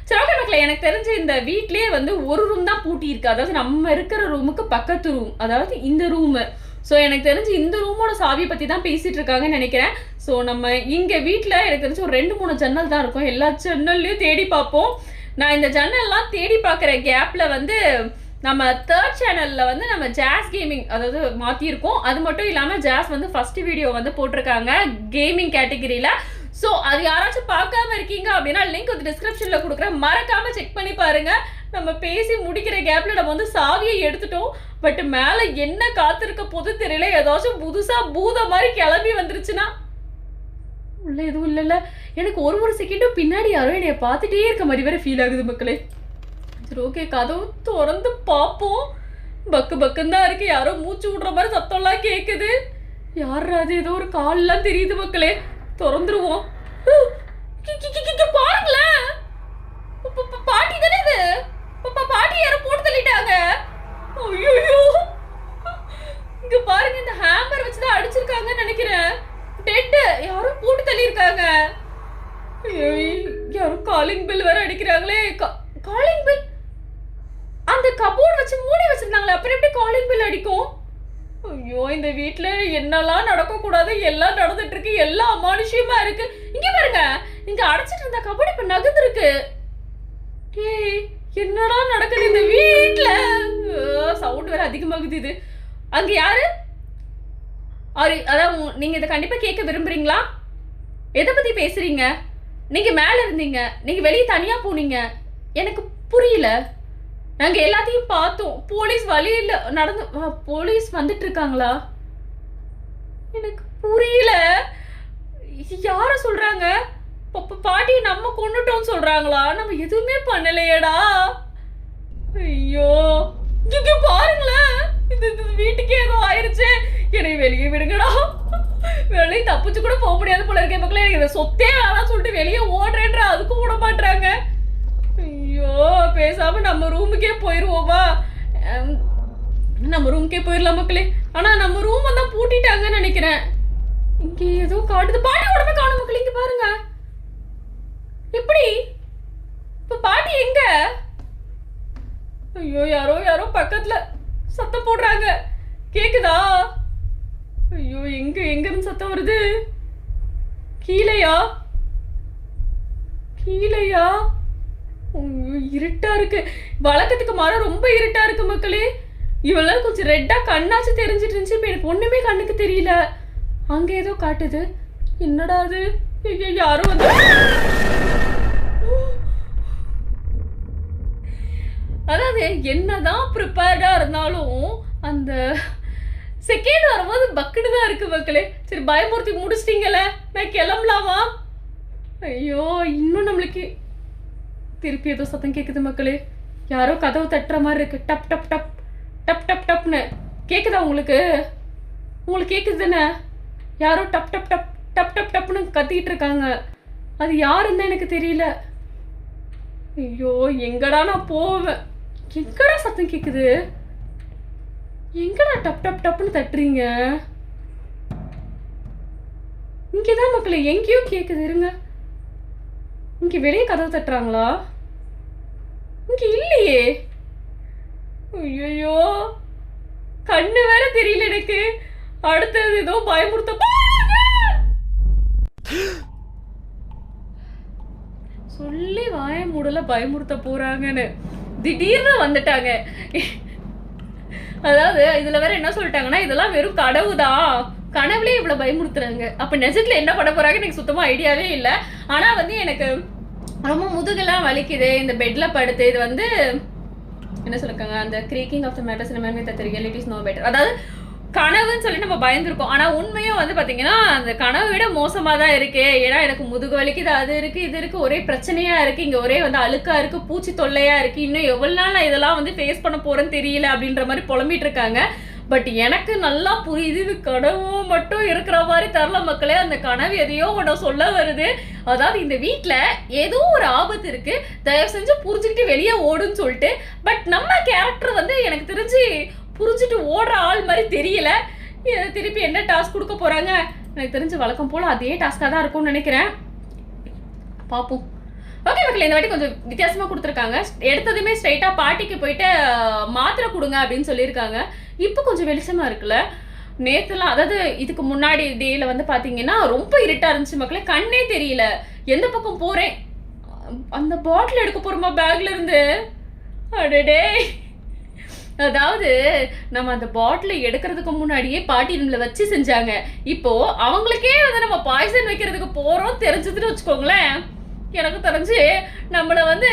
S1: சரி ஓகே மக்களே, எனக்கு தெரிஞ்ச இந்த வீட்லேயே வந்து ஒரு ரூம் தான் பூட்டி இருக்கு. அதாவது நம்ம இருக்கிற ரூமுக்கு பக்கத்து ரூம், அதாவது இந்த ரூமு. ஸோ எனக்கு தெரிஞ்சு இந்த ரூமோட சாவியை பற்றி தான் பேசிகிட்டு இருக்காங்கன்னு நினைக்கிறேன். ஸோ நம்ம இங்கே வீட்டில் எனக்கு தெரிஞ்சு ஒரு 2-3 ஜன்னல் தான் இருக்கும். எல்லா ஜன்னல்லையும் தேடி பார்ப்போம். நான் இந்த ஜன்னல்லாம் தேடி பார்க்குற கேப்பில் வந்து நம்ம 3rd சேனலில் வந்து நம்ம ஜாஸ் கேமிங் அதாவது மாற்றிருக்கோம். அது மட்டும் இல்லாமல் ஜாஸ் வந்து ஃபஸ்ட்டு வீடியோ வந்து போட்டிருக்காங்க கேமிங் கேட்டகிரியில். ஸோ அது யாராச்சும் பார்க்காம இருக்கீங்க அப்படின்னா லிங்க் வந்து டிஸ்கிரிப்ஷனில் கொடுக்குறேன், மறக்காமல் செக் பண்ணி பாருங்கள். நம்ம பேசி முடிக்கிற கேப்பில் நம்ம வந்து சாவியை எடுத்துட்டோம். பட் மேலே என்ன காத்திருக்க போது தெரியல. ஏதாச்சும் புதுசாக பூத மாதிரி கிளம்பி வந்துருச்சுன்னா உள்ள எதுவும் இல்லைல்ல. எனக்கு ஒரு செகண்டும் பின்னாடி யாரோ என்னைய பார்த்துட்டே இருக்க மாதிரி வேற ஃபீல் ஆகுது மக்களே. சரி ஓகே, கதவு திறந்து பார்ப்போம். பக்கு பக்குன்னு தான் இருக்கு. யாரோ மூச்சு விடுற மாதிரி சத்தம்லாம் கேட்குது. யாரா அது? ஏதோ ஒரு கால்லாம் தெரியுது மக்களே. திறந்துருவோம். பாருங்களேன், பாட்டி தானே இது. பாட்டி யாரும் போட்டு தள்ளிட்டாங்க. ஐயோ, இங்க பாருங்க, இந்த ஹேமர் வச்சுதான் அடிச்சிருக்காங்கன்னு நினைக்கிறேன். டெட் யாரும் போட்டு தள்ளியிருக்காங்க. யாரும் காலிங் பில் வேற அடிக்கிறாங்களே. காலிங் பில் அந்த கபோர்ட் வச்சு மூடி வச்சிருந்தாங்களே, அப்புறம் எப்படி காலிங் பில் அடிக்கும்? ஐயோ, இந்த வீட்டுல என்னெல்லாம் நடக்க கூடாது எல்லாம் நடந்துட்டு இருக்கு. எல்லாம் அமானுஷியமா இருக்கு. இங்க பாருங்க, இங்க அடைச்சிட்டு இருந்த கபோர்ட் இப்ப நகர்ந்துருக்கு. ஏய், என்னடா நடக்குது இந்த வீட்டுல? சவுண்ட் வேற அதிகமாகுது. இது அங்க யாரு? அதான் நீங்க இதை கண்டிப்பா கேட்க விரும்புறீங்களா? எதை பத்தி பேசுறீங்க? நீங்க மேல இருந்தீங்க, நீங்க வெளியே தனியா போனீங்க. எனக்கு புரியல. நாங்க எல்லாத்தையும் பார்த்தோம். போலீஸ் வழியில நடந்து போலீஸ் வந்துட்டு இருக்காங்களா? எனக்கு புரியல. யார சொல்றாங்க? பாட்டி நம்ம கொண்டுட்டோம் சொல்றாங்களா? நம்ம எதுவுமே பண்ணலையேடா. ஐயோ, இங்க பாருங்களேன், இந்த வீட்டுக்கே ஏதோ ஆயிருச்சு. என்னை வெளியே விடுங்கடா. வெளியே தப்பிச்சு கூட போக முடியாது போல இருக்கே மக்களே. எனக்கு இதை சொத்தே வேணாம் சொல்லிட்டு வெளியே ஓடுறேன்ற அதுக்கும் விட மாட்டாங்க. ஐயோ, பேசாம நம்ம ரூமுக்கே போயிருவோமா? நம்ம ரூமுக்கே போயிடலாம் மக்களே. ஆனா நம்ம ரூம் வந்தா பூட்டிட்டாங்கன்னு நினைக்கிறேன். இங்க ஏதோ காட்டுது. பாட்டி உடனே காணும் மக்களே. இங்க பாருங்க, எப்படி இப்ப பாட்டி எங்க? ஐயோ, யாரோ யாரோ பக்கத்துல சத்தம் போடுறாங்க. கேக்குதா? ஐயோ, எங்க எங்க இருந்து சத்தம் வருது? கீழையா? கீழையா? இருட்டா இருக்கு. வழக்கத்துக்கு மாற ரொம்ப இருட்டா இருக்கு மக்களே. இவெல்லாம் கொஞ்சம் ரெட்டா கண்ணாச்சு தெரிஞ்சிட்டு இருந்துச்சு. இப்ப எனக்கு ஒண்ணுமே கண்ணுக்கு தெரியல. அங்க ஏதோ காட்டுது. என்னடா அது? யாரும் வந்து அதாவது என்னதான் ப்ரிப்பேர்டா இருந்தாலும் அந்த செகண்ட் வரும்போது பக்குன்னு தான் இருக்கு மக்களே. சரி, பயமுறுத்தி முடிச்சிட்டீங்கல்ல, நான் கிளம்பலாமா? ஐயோ, இன்னும் நம்மளுக்கு திருப்பி ஏதோ சத்தம் கேட்குது மக்களே. யாரோ கதவு தட்டுற மாதிரி இருக்கு. டப் டப் டப் டப் டப் டப்னு கேட்குதா உங்களுக்கு? உங்களுக்கு கேட்குது தானே? யாரோ டப் டப் டப் டப் டப் டப்னு கத்திக்கிட்டு இருக்காங்க. அது யாருன்னு எனக்கு தெரியல. ஐயோ, எங்கடா நான் போவேன்? எங்கடா சத்தம் கேட்குது? எங்கடா டப் டப் டப்னு தட்டுறீங்க? இங்கேதான் மக்களே, எங்கேயோ கேட்குது. இருங்க, இங்க வெளியே கதவு தட்டுறாங்களா? இங்க இல்லையே. ஐயோ, கண்ணு வேற தெரியல எனக்கு. அடுத்தது ஏதோ பயமுறுத்த சொல்லி வாய மூடல பயமுறுத்த போறாங்கன்னு திடீர்னு வந்துட்டாங்க. அதாவது இதுல வேற என்ன சொல்லிட்டாங்கன்னா, இதெல்லாம் வெறும் கனவுதான், கனவுலயே இவ்வளவு பயமுறுத்துறாங்க. அப்ப நிஜத்துல என்ன பண்ண போறாங்க எனக்கு சுத்தமா ஐடியாவே இல்லை. ஆனா வந்து எனக்கு ரொம்ப முதுகெல்லாம் வலிக்குது இந்த பெட்ல படுத்து. இது வந்து என்ன சொல்லிருக்காங்க, அந்த creaking of the matters in man with realities no better. அதாவது கனவுன்னு சொல்லி நம்ம பயந்துருக்கோம். ஆனா உண்மையும் வந்து பாத்தீங்கன்னா அந்த கனவை விட மோசமா தான் இருக்கு. ஏன்னா எனக்கு முதுகு வலிக்குது, அது இருக்கு, இது இருக்கு, ஒரே பிரச்சனையா இருக்கு. இங்க ஒரே வந்து அழுக்கா இருக்கு, பூச்சி தொல்லையா இருக்கு. இன்னும் எவ்வளவு நாள் நான் இதெல்லாம் வந்து ஃபேஸ் பண்ண போறேன்னு தெரியல அப்படின்ற மாதிரி புலம்பிட்டு இருக்காங்க. பட் எனக்கு நல்லா புரியுது, இது கனவு மட்டும் இருக்கிற மாதிரி தரல மக்களே. அந்த கனவு எதையோ ஒன்று சொல்ல வருது. அதாவது இந்த வீட்டில் ஏதோ ஒரு ஆபத்து இருக்கு, தயவு செஞ்சு புரிஞ்சுக்கிட்டு வெளியே ஓடுன்னு சொல்லிட்டு. பட் நம்ம கேரக்டர் வந்து எனக்கு தெரிஞ்சு புரிஞ்சுட்டு ஓடுற ஆள் மாதிரி தெரியல. திருப்பி என்ன டாஸ்க் கொடுக்க போறாங்க எனக்கு தெரிஞ்சு வழக்கம் போல அதே டாஸ்காக தான் இருக்கும்னு நினைக்கிறேன். பார்ப்போம். ஓகே மக்களே, இந்த வாட்டி கொஞ்சம் வித்தியாசமா கொடுத்துருக்காங்க. எடுத்ததுமே ஸ்ட்ரைட்டா பாட்டிக்கு போயிட்டு மாத்திரை கொடுங்க அப்படின்னு சொல்லியிருக்காங்க. இப்போ கொஞ்சம் வெளிச்சமா இருக்குல்ல. நேத்துலாம் அதாவது இதுக்கு முன்னாடி டேல வந்து பாத்தீங்கன்னா ரொம்ப இருட்டா இருந்துச்சு மக்களே. கண்ணே தெரியல, எந்த பக்கம் போறேன். அந்த பாட்டில் எடுக்க போறோமா பேக்ல இருந்து. அடடே, அதாவது நம்ம அந்த பாட்டிலை எடுக்கிறதுக்கு முன்னாடியே பாட்டி ரூம்ல வச்சு செஞ்சாங்க. இப்போ அவங்களுக்கே வந்து நம்ம பாய்சன் வைக்கிறதுக்கு போறோம் தெரிஞ்சதுன்னு வச்சுக்கோங்களேன். எனக்கு தெரிஞ்சு நம்மளை வந்து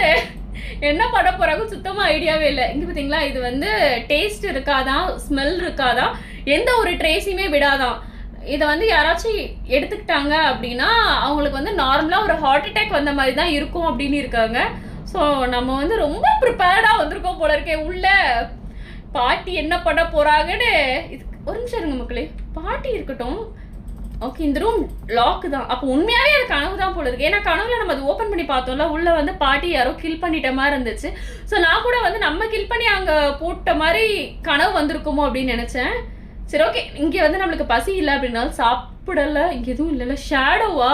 S1: என்ன பண்ண போறாங்க சுத்தமா ஐடியாவே இல்லை. இங்க பாத்தீங்களா, இது வந்து டேஸ்ட் இருக்காதான், ஸ்மெல் இருக்காதான், எந்த ஒரு ட்ரேஸையுமே விடாதான். இதை வந்து யாராச்சும் எடுத்துக்கிட்டாங்க அப்படின்னா அவங்களுக்கு வந்து நார்மலா ஒரு ஹார்ட் அட்டாக் வந்த மாதிரி தான் இருக்கும் அப்படின்னு இருக்காங்க. ஸோ நம்ம வந்து ரொம்ப ப்ரிப்பேர்டாக வந்திருக்கோம் போல இருக்கே. உள்ள பாட்டி என்ன பண்ண போகிறாங்கன்னு இது ஒரு நிமிஷம் இருங்க மக்களே. பாட்டி இருக்கட்டும். ஓகே, இந்த ரூம் லாக்கு தான். அப்போ உண்மையாகவே அது கனவு தான் போல இருக்கு. ஏன்னா கனவுல நம்ம அது ஓப்பன் பண்ணி பார்த்தோம்ல, உள்ளே வந்து பாட்டி யாரோ கில் பண்ணிட்ட மாதிரி இருந்துச்சு. ஸோ நான் கூட வந்து நம்ம கில் பண்ணி அங்கே போட்ட மாதிரி கனவு வந்திருக்குமோ அப்படின்னு நினச்சேன். சரி ஓகே, இங்கே வந்து நம்மளுக்கு பசி இல்லை அப்படின்னாலும் சாப்பிடலை. இங்கே எதுவும் இல்லைல்ல, ஷேடோவா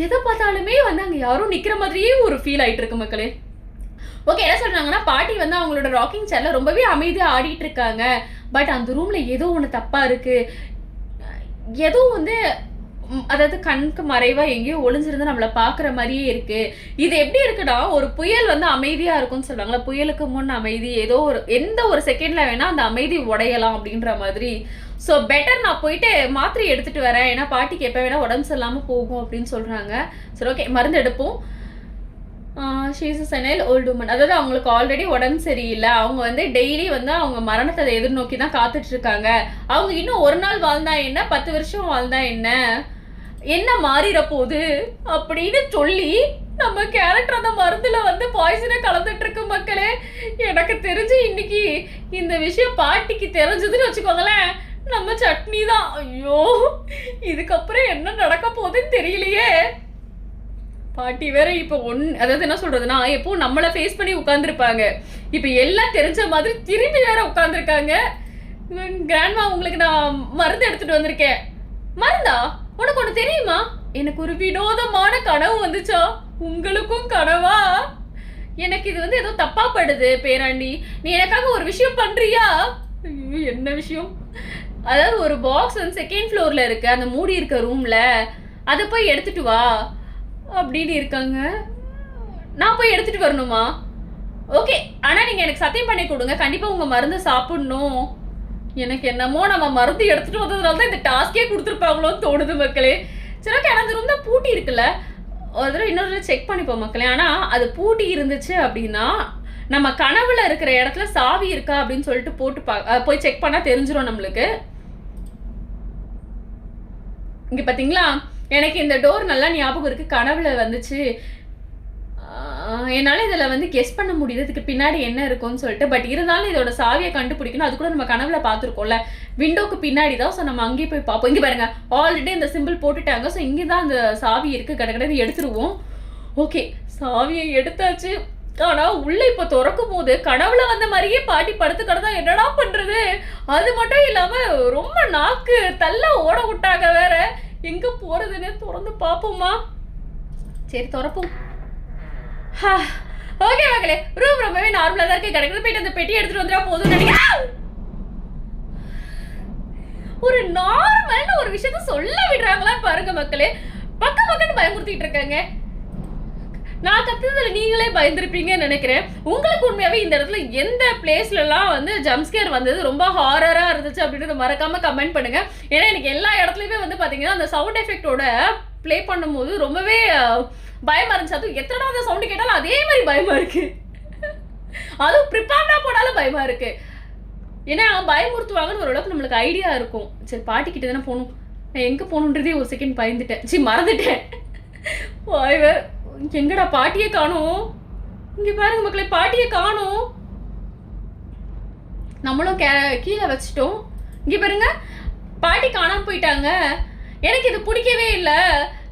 S1: எதை பார்த்தாலுமே வந்து அங்கே யாரும் நிற்கிற மாதிரியே ஒரு ஃபீல் ஆகிட்டு இருக்கு மக்களே. ஓகே, என்ன சொல்கிறாங்கன்னா பாட்டி வந்து அவங்களோட ராக்கிங் சேர்ல ரொம்பவே அமைதியாக ஆடிட்டு இருக்காங்க. பட் அந்த ரூமில் ஏதோ ஒன்று தப்பாக இருக்குது. ஏதோ வந்து அதாவது கண்ணுக்கு மறைவாக எங்கேயோ ஒளிஞ்சிருந்து நம்மளை பார்க்குற மாதிரியே இருக்குது. இது எப்படி இருக்குன்னா, ஒரு புயல் வந்து அமைதியாக இருக்கும்னு சொல்லுவாங்களா, புயலுக்கு முன் அமைதி, ஏதோ ஒரு எந்த ஒரு செகண்டில் வேணால் அந்த அமைதி உடையலாம் அப்படின்ற மாதிரி. ஸோ பெட்டர் நான் போயிட்டு மாத்திரை எடுத்துகிட்டு வரேன். ஏன்னா பாட்டிக்கு எப்போ வேணால் உடம்பு சரியில்லாமல் போகும் அப்படின்னு சொல்கிறாங்க. சரி ஓகே, மருந்து எடுப்போம். ஷீஸ் செனைல் ஓல்டு உமன், அதாவது அவங்களுக்கு ஆல்ரெடி உடம்பு சரியில்லை. அவங்க வந்து டெய்லி வந்து அவங்க மரணத்தை எதிர்நோக்கி தான் காத்துட்டு இருக்காங்க. அவங்க இன்னும் ஒரு நாள் வாழ்ந்தா என்ன, 10 வருஷம் வாழ்ந்தா என்ன மாறிட போகுது அப்படின்னு சொல்லி நம்ம கேரக்டர் அந்த மருந்துல வந்து பாய்சனை கலந்துட்டு இருக்கு மக்களே. எனக்கு தெரிஞ்சு இன்னைக்கு இந்த விஷயம் பாட்டிக்கு தெரிஞ்சதுன்னு வச்சுக்கோங்களேன், நம்ம சட்னி தான். ஐயோ, இதுக்கப்புறம் என்ன நடக்க போகுதுன்னு தெரியலையே. பாட்டி வேற இப்போ அதாவது என்ன சொல்றதுன்னா, எப்போ நம்மளை ஃபேஸ் பண்ணி உட்காந்துருப்பாங்க, இப்போ எல்லாம் தெரிஞ்ச மாதிரி திரும்பி வேற உட்காந்துருக்காங்க. கிராண்ட்மா, உங்களுக்கு நான் மருந்து எடுத்துட்டு வந்திருக்கேன். மருந்தா? உனக்கு ஒன்று தெரியுமா, எனக்கு ஒரு வினோதமான கனவு வந்துச்சா? உங்களுக்கும் கனவா? எனக்கு இது வந்து ஏதோ தப்பா படுது பேராண்டி, நீ எனக்காக ஒரு விஷயம் பண்றியா? ஐயோ, என்ன விஷயம்? அதாவது ஒரு பாக்ஸ் வந்து 2nd ஃப்ளோர்ல இருக்கு, அந்த மூடி இருக்க ரூம்ல, அதை போய் எடுத்துட்டு வா அப்படின்னு இருக்காங்க. நான் போய் எடுத்துட்டு வரணுமா? ஓகே, ஆனால் நீங்கள் எனக்கு சத்தியம் பண்ணி கொடுங்க, கண்டிப்பாக உங்கள் மருந்து சாப்பிடணும். எனக்கு என்னமோ நம்ம மருந்து எடுத்துகிட்டு வந்ததுனால தான் இந்த டாஸ்கே கொடுத்துருப்பாங்களோன்னு தோணுது மக்களே. சரி ஓகே, ஆனால் அந்த ரூம் தான் பூட்டி இருக்குல்ல, ஒரு தடவை இன்னொரு செக் பண்ணிப்போம் மக்களே. ஆனால் அது பூட்டி இருந்துச்சு அப்படின்னா நம்ம கனவுல இருக்கிற இடத்துல சாவி இருக்கா அப்படின்னு சொல்லிட்டு போய் செக் பண்ணால் தெரிஞ்சிடும் நம்மளுக்கு. இங்கே பார்த்தீங்களா, எனக்கு இந்த டோர் நல்லா ஞாபகம் இருக்குது, கனவுல வந்துச்சு. என்னால் இதில் வந்து கெஸ் பண்ண முடியுது இதுக்கு பின்னாடி என்ன இருக்கும்னு சொல்லிட்டு. பட் இருந்தாலும் இதோட சாவியை கண்டுபிடிக்கணும். அது கூட நம்ம கனவுல பார்த்துருக்கோம்ல, விண்டோக்கு பின்னாடி தான். ஸோ நம்ம அங்கேயே போய் பார்ப்போம். இங்கே பாருங்க, ஆல்ரெடி இந்த சிம்பிள் போட்டுட்டாங்க. ஸோ இங்கே தான் அந்த சாவி இருக்குது, கடற்கடை எடுத்துருவோம். ஓகே, சாவியை எடுத்தாச்சு. ஆனால் உள்ளே இப்போ திறக்கும் போது கனவுல வந்த மாதிரியே பாட்டி படுத்து கிடந்தா என்னடா பண்ணுறது? அது மட்டும் இல்லாமல் ரொம்ப நாக்கு தள்ள ஓட விட்டாங்க வேற. எங்கே போகிறதுன்னு திறந்து பார்ப்போமா? சரி திறப்போம். ஓகே மக்களே, ரூம் ரொம்பவே நார்மலாக தான் இருக்கு. கிடக்குது, போயிட்டு அந்த பெட்டி எடுத்துட்டு வந்துடா போதும்னு நினைக்கிறேன். ஒரு நார்மலான ஒரு விஷயத்த சொல்ல விடுறாங்களா பாருங்க மக்களே. பக்கன்னு பயமுறுத்திட்டு இருக்காங்க. நான் கத்துறதுல நீங்களே பயந்துருப்பீங்கன்னு நினைக்கிறேன். உங்களுக்கு உண்மையாவே இந்த இடத்துல எந்த பிளேஸ்லலாம் வந்து ஜம்ப்ஸ்கேர் வந்தது ரொம்ப ஹாரரா இருந்துச்சு அப்படின்றத மறக்காம கமெண்ட் பண்ணுங்க. ஏன்னா எனக்கு எல்லா இடத்துலையுமே வந்து பார்த்தீங்கன்னா அந்த சவுண்ட் எஃபெக்டோட ப்ளே பண்ணும்போது ரொம்பவே பயமா இருந்துச்சு. அதுவும் எத்தனை அந்த சவுண்டு கேட்டாலும் அதே மாதிரி பயமா இருக்கு. அதுவும் ப்ரிப்பேர்டா போனாலும் பயமா இருக்கு. ஏன்னா பயமுறுத்துவாங்கன்னு ஓரளவுக்கு நம்மளுக்கு ஐடியா இருக்கும். சரி பாட்டி கிட்ட தானே போகணும். நான் எங்கே போகணுன்றதே ஒரு செகண்ட் பயந்துட்டேன். சரி மறந்துட்டேன். எங்கடா பாட்டியை காணோம்? இங்கே பாருங்க மக்களே, பாட்டியை காணோம். நம்மளும் கீழே வச்சுட்டோம். இங்கே பாருங்க, பாட்டி காணாம போயிட்டாங்க. எனக்கு இது பிடிக்கவே இல்லை.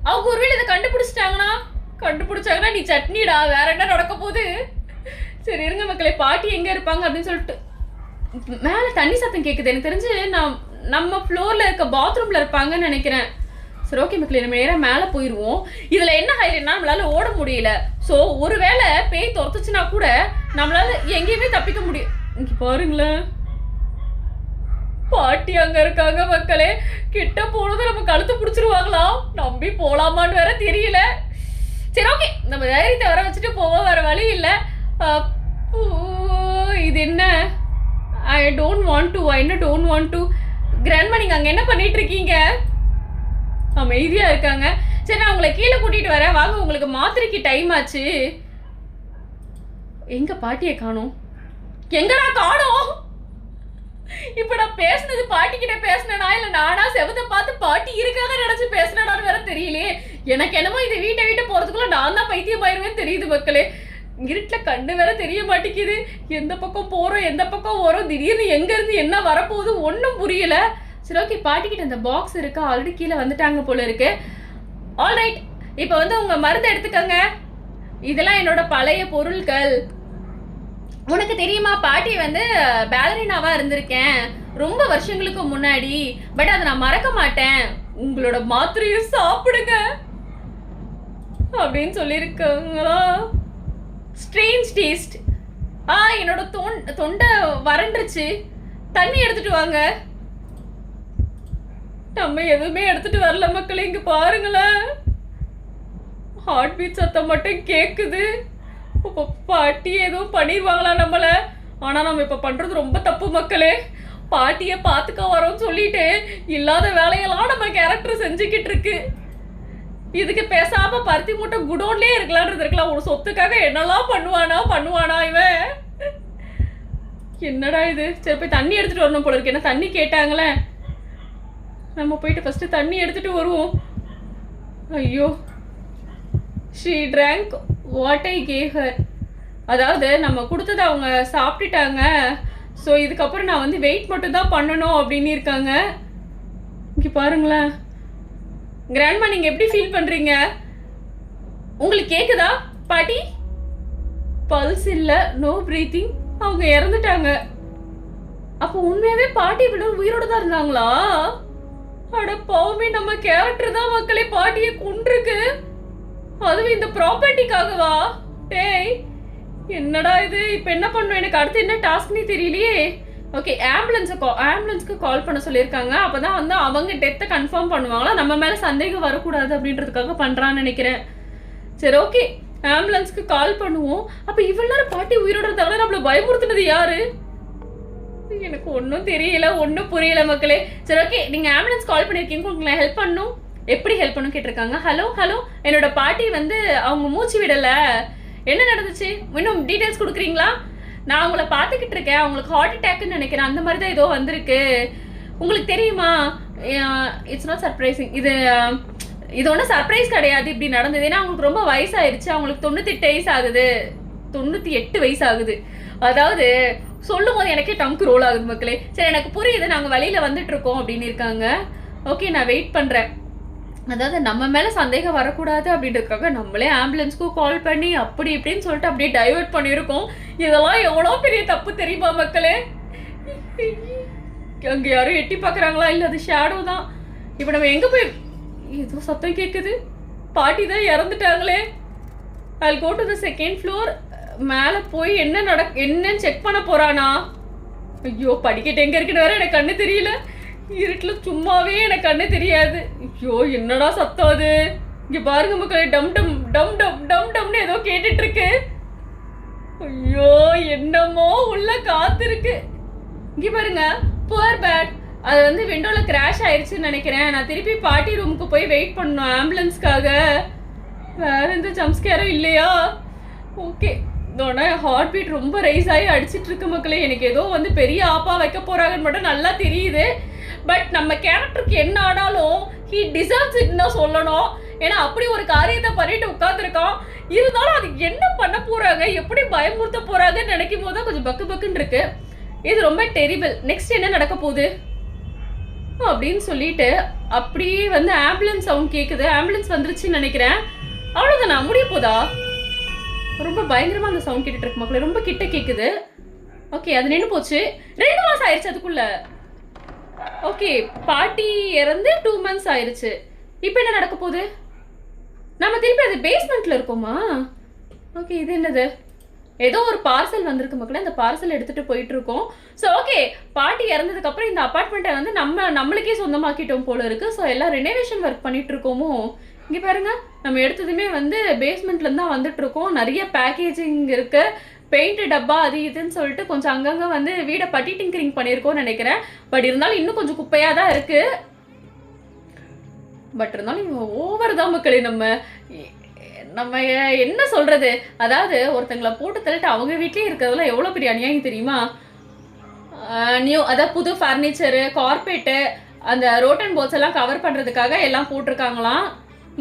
S1: அவங்க ஒருவேளை இதை கண்டுபிடிச்சாங்கன்னா நீ சட்னிடா, வேற என்ன நடக்க போகுது? சரி இருங்க மக்களே, பாட்டி எங்கே இருப்பாங்க அப்படின்னு சொல்லிட்டு மேலே தண்ணி சத்தம் கேட்குது. எனக்கு தெரிஞ்சு நம்ம ஃப்ளோரில் இருக்க பாத்ரூமில் இருப்பாங்கன்னு நினைக்கிறேன். சரி ஓகே மக்களே, நம்ம நேராக மேலே போயிடுவோம். இதில் என்ன ஹைலைட்னா நம்மளால ஓட முடியல. ஸோ ஒருவேளை பேய் துரத்துச்சுன்னா கூட நம்மளால எங்கேயுமே தப்பிக்க முடியும். இங்கே பாருங்களேன், பாட்டி அங்கே இருக்காங்க மக்களே. கிட்ட போனது நம்ம கழுத்து பிடிச்சிருவாங்களா? நம்பி போகலாமான்னு வேற தெரியல. சரி ஓகே, நம்ம தைரியத்தை வர வச்சுட்டு போவோம், வேற வழி இல்லை. இது என்ன? I don't want to. Grandma, நீங்கள் அங்கே என்ன பண்ணிட்டு இருக்கீங்க? அமைதியாக இருக்காங்க. சரி நான் உங்களை கீழே கூட்டிகிட்டு வரேன் வாங்க, உங்களுக்கு மாத்திரைக்கு டைம் ஆச்சு. எங்க பாட்டியை காணோம்? எங்கடா காணோம்? இப்போ நான் பேசுனது பாட்டிக்கிட்ட பேசினேனா இல்லை நானா செவத்தை பார்த்து பாட்டி இருக்காங்க நினச்சி பேசினேனான்னு வேற தெரியலையே. எனக்கு என்னமோ இந்த வீட்டை போகிறதுக்குள்ள நான் தான் பைத்தியம் ஆயிருவேன்னு தெரியுது மக்களே. இருட்டில் கண்ணு வேற தெரிய மாட்டேங்குது. எந்த பக்கம் போகிறோம் எந்த பக்கம் வரோம், திடீர்னு எங்கேருந்து என்ன வரப்போகுது ஒன்றும் புரியல. சரி ஓகே, பாட்டிக்கிட்ட அந்த பாக்ஸ் இருக்கா, ஆல்ரெடி கீழே வந்துட்டாங்க போல இருக்கு. ஆல்ரைட், இப்போ வந்து உங்கள் மருந்து எடுத்துக்கோங்க. இதெல்லாம் என்னோட பழைய பொருட்கள். உனக்கு தெரியுமா, பாட்டி வந்து பேலரினாவாக இருந்திருக்கேன் ரொம்ப வருஷங்களுக்கு முன்னாடி. பட் அதை நான் மறக்க மாட்டேன். உங்களோட மாத்திரையை சாப்பிடுங்க அப்படின்னு சொல்லியிருக்காங்களா? Strange taste. என்னோட தொண்டை வறண்டுருச்சு, தண்ணி எடுத்துட்டு வாங்க. நம்ம எதுவுமே எடுத்துட்டு வரல மக்களே. இங்க பாருங்களேன், ஹார்ட் பீட் சத்தம் மட்டும் கேக்குது. பாட்டி ஏதோ பண்ணிடுவாங்களா நம்மள? ஆனா நம்ம இப்ப பண்றது ரொம்ப தப்பு மக்களே. பாட்டியை பார்த்துக்க வரோம்னு சொல்லிட்டு இல்லாத வேலையெல்லாம் நம்ம கேரக்டர் செஞ்சுக்கிட்டு இருக்கு. இதுக்கு பேசாம பருத்தி மூட்டை குடோன்லயே இருக்கலாம்ன்றது இருக்கலாம். ஒரு சொத்துக்காக என்னெல்லாம் பண்ணுவானா இவன். என்னடா இது? சரி போய் தண்ணி எடுத்துட்டு வரணும் போல இருக்கு. என்ன தண்ணி கேட்டாங்களே, நம்ம போயிட்டு ஃபர்ஸ்ட் தண்ணி எடுத்துட்டு வருவோம். ஐயோ, she drank what I gave her. அதாவது நம்ம கொடுத்ததை அவங்க சாப்பிட்டுட்டாங்க. ஸோ இதுக்கப்புறம் நான் வந்து வெயிட் மட்டும் தான் பண்ணணும் அப்படின்னு இருக்காங்க. இங்கே பாருங்களேன். கிராண்ட்மா, நீங்கள் எப்படி ஃபீல் பண்ணுறீங்க? உங்களுக்கு கேட்குதா பாட்டி? பல்ஸ் இல்லை, நோ ப்ரீத்திங், அவங்க இறந்துட்டாங்க. அப்போ உண்மையாகவே பாட்டி இவ்வளோ உயிரோடு தான் இருந்தாங்களா? அட பாவமே, நம்ம கேரக்டர் தான் மக்களே பாட்டியை கொண்டிருக்கு. அதுவும் இந்த ப்ராப்பர்ட்டிக்காகவா? டேய் என்னடா இது? இப்போ என்ன பண்ணணும்? எனக்கு அடுத்து என்ன டாஸ்க்னே தெரியலையே. ஓகே, ஆம்புலன்ஸ்க்கு கால் பண்ண சொல்லியிருக்காங்க. அப்போ தான் வந்து அவங்க டெத்தை கன்ஃபார்ம் பண்ணுவாங்களா, நம்ம மேலே சந்தேகம் வரக்கூடாது அப்படின்றதுக்காக பண்ணுறான்னு நினைக்கிறேன். சரி ஓகே, ஆம்புலன்ஸ்க்கு கால் பண்ணுவோம். அப்போ இவ்வளோ நேரம் பாட்டி உயிரோட இருந்தாங்கன்னா நம்மளை பயமுறுத்துனது யாரு? எனக்கு ஒன்றும் தெரியல, ஒன்றும் புரியல மக்களே. சரி ஓகே, நீங்கள் ஆம்புலன்ஸ் கால் பண்ணியிருக்கீங்க, உங்களுக்கு நான் ஹெல்ப் பண்ணணும். எப்படி ஹெல்ப் பண்ணணும் கேட்டிருக்காங்க. ஹலோ, என்னோட பாட்டி வந்து அவங்க மூச்சு விடலை. என்ன நடந்துச்சு? இன்னும் டீட்டெயில்ஸ் கொடுக்குறீங்களா? நான் அவங்கள பார்த்துக்கிட்டு இருக்கேன். அவங்களுக்கு ஹார்ட் அட்டாக்னு நினைக்கிறேன். அந்த மாதிரி தான் ஏதோ வந்திருக்கு. உங்களுக்கு தெரியுமா? It's not surprising. இது ஒன்றும் சர்ப்ரைஸ் கிடையாது இப்படி நடந்தது. ஏன்னா அவங்களுக்கு ரொம்ப வயசாயிருச்சு. அவங்களுக்கு 98 வயசு ஆகுது. 98 வயசு ஆகுது. அதாவது சொல்லும் போது எனக்கே டங்கு ரோல் ஆகுது மக்களே. சரி எனக்கு புரியுது, நாங்கள் வழியில் வந்துட்டு இருக்கோம் அப்படின்னு இருக்காங்க. ஓகே, நான் வெயிட் பண்ணுறேன். அதாவது நம்ம மேலே சந்தேகம் வரக்கூடாது அப்படின்றதுக்காக நம்மளே ஆம்புலன்ஸ்க்கும் கால் பண்ணி அப்படி இப்படின்னு சொல்லிட்டு அப்படியே டைவர்ட் பண்ணியிருக்கோம். இதெல்லாம் எவ்வளோ பெரிய தப்பு தெரியுமா மக்களே? அங்கே யாரும் எட்டி பார்க்குறாங்களா? இல்லை, அது ஷேடோ தான். இப்போ நம்ம எங்கே போய் ஏதோ சத்தம் கேட்குது. பாட்டி தான் இறந்துட்டாங்களே. I'll go to the second floor. மேலே போய் என்னன்னு செக் பண்ண போகிறானா? ஐயோ, படிக்கட்டு எங்கே இருக்குன்னு வேற எனக்கு கண்ணு தெரியல. இருட்டில் சும்மாவே எனக்கு கண்ணு தெரியாது. ஐயோ, என்னடா சத்தம் அது? இங்கே பாருங்க மக்களே, டம் டம் டம் டம் டம் டம்னு ஏதோ கேட்டுட்டு இருக்கு. ஐயோ, என்னமோ உள்ள காத்து இருக்கு. இங்கே பாருங்க, புவர் பேட். அது வந்து விண்டோவில் கிராஷ் ஆயிடுச்சுன்னு நினைக்கிறேன். நான் திருப்பி பாட்டி ரூமுக்கு போய் வெயிட் பண்ணணும் ஆம்புலன்ஸ்க்காக. வேற எந்த ஜம்ஸ்கேரும் இல்லையா? ஓகே, இதோட ஹார்ட் பீட் ரொம்ப ரைஸ் ஆகி அடிச்சிட்டு இருக்கு மக்களே. எனக்கு ஏதோ வந்து பெரிய ஆப்பா வைக்க போறாங்கன்னு மட்டும் நல்லா தெரியுது. பட் நம்ம கேரக்டருக்கு என்ன ஆனாலும் ஹீ டிசர்வ்ஸ் இட்னு தான் சொல்லணும். ஏன்னா அப்படி ஒரு காரியத்தை பண்ணிட்டு உட்காந்துருக்கான். இருந்தாலும் அதுக்கு என்ன பண்ண போறாங்க, எப்படி பயமுறுத்த போறாங்கன்னு நினைக்கும் போது தான் கொஞ்சம் பக்குன்னு இருக்கு. இது ரொம்ப டெரிபிள். நெக்ஸ்ட் என்ன நடக்க போகுது அப்படின்னு சொல்லிட்டு அப்படியே வந்து ஆம்புலன்ஸ் சவுண்ட் கேட்குது. ஆம்புலன்ஸ் வந்துருச்சுன்னு நினைக்கிறேன். அவ்வளோதானா? முடிய போதா? ரொம்ப பயங்கரமாக அந்த சவுண்ட் கேட்டுட்டு இருக்கு மக்களே. ரொம்ப கிட்ட கேட்குது. ஓகே, அது நின்று போச்சு. 2 மாதம் ஆயிடுச்சு அதுக்குள்ள. ஓகே, பாட்டி இறந்து 2 months ஆயிடுச்சு. இப்போ என்ன நடக்க போகுது? நம்ம திருப்பி அது பேஸ்மெண்ட்டில் இருக்கோமா? ஓகே, இது என்னது? ஏதோ ஒரு பார்சல் வந்திருக்கு மக்களே. அந்த பார்சல் எடுத்துகிட்டு போயிட்டுருக்கோம். ஸோ ஓகே, பாட்டி இறந்ததுக்கப்புறம் இந்த அப்பார்ட்மெண்ட்டை வந்து நம்மளுக்கே சொந்தமாக்கிட்டோம் போல இருக்குது. ஸோ எல்லாம் ரெனோவேஷன் ஒர்க் பண்ணிகிட்ருக்கோமோ. இங்கே பாருங்க, நம்ம எடுத்ததுமே வந்து பேஸ்மெண்ட்லேருந்து தான் வந்துட்டுருக்கோம். நிறைய பேக்கேஜிங் இருக்குது, பெயிண்ட் டப்பா அது இதுன்னு சொல்லிட்டு கொஞ்சம் அங்கங்கே வந்து வீடை பட்டி டிங்கரிங் பண்ணியிருக்கோம்னு நினைக்கிறேன். பட் இருந்தாலும் இன்னும் கொஞ்சம் குப்பையாக தான் இருக்குது. பட் இருந்தாலும் ஓவர் தான் மக்களே. நம்ம என்ன சொல்கிறது, அதாவது ஒருத்தங்களை போட்டு தள்ளிட்டு அவங்க வீட்லேயே இருக்கிறதெல்லாம் எவ்வளோ பெரிய அநியாயம் தெரியுமா? அதாவது புது ஃபர்னிச்சரு, கார்பெட்டு, அந்த ரோட்டன் போல்ஸ் எல்லாம் கவர் பண்ணுறதுக்காக எல்லாம் போட்டிருக்காங்களாம்.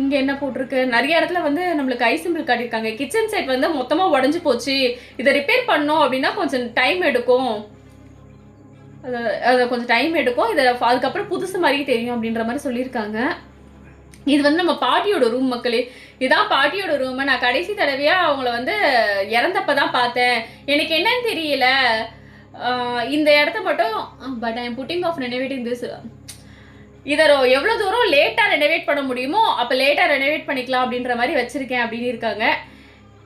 S1: இங்க என்ன போட்டிருக்கு, நிறைய இடத்துல வந்து நம்மளுக்கு ஐ சிம்பிள் காட்டியிருக்காங்க. கிச்சன் செட் வந்து மொத்தமா உடஞ்சு போச்சு, இதை ரிப்பேர் பண்ணோம் அப்படின்னா கொஞ்சம் டைம் எடுக்கும், அது கொஞ்சம் டைம் எடுக்கும், இதை அதுக்கப்புறம் புதுசு மாதிரி தெரியும் அப்படின்ற மாதிரி சொல்லியிருக்காங்க. இது வந்து நம்ம பாட்டியோட ரூம் மக்களே. இதுதான் பாட்டியோட ரூம். நான் கடைசி தடவையாக அவங்கள வந்து இறந்தப்ப தான் பார்த்தேன். எனக்கு என்னன்னு தெரியல, இந்த இடத்த மட்டும் but I am putting off renovating this. இதை எவ்வளோ தூரம் லேட்டாக ரெனோவேட் பண்ண முடியுமோ அப்போ லேட்டாக ரெனோவேட் பண்ணிக்கலாம் அப்படின்ற மாதிரி வச்சுருக்கேன் அப்படின்னு இருக்காங்க.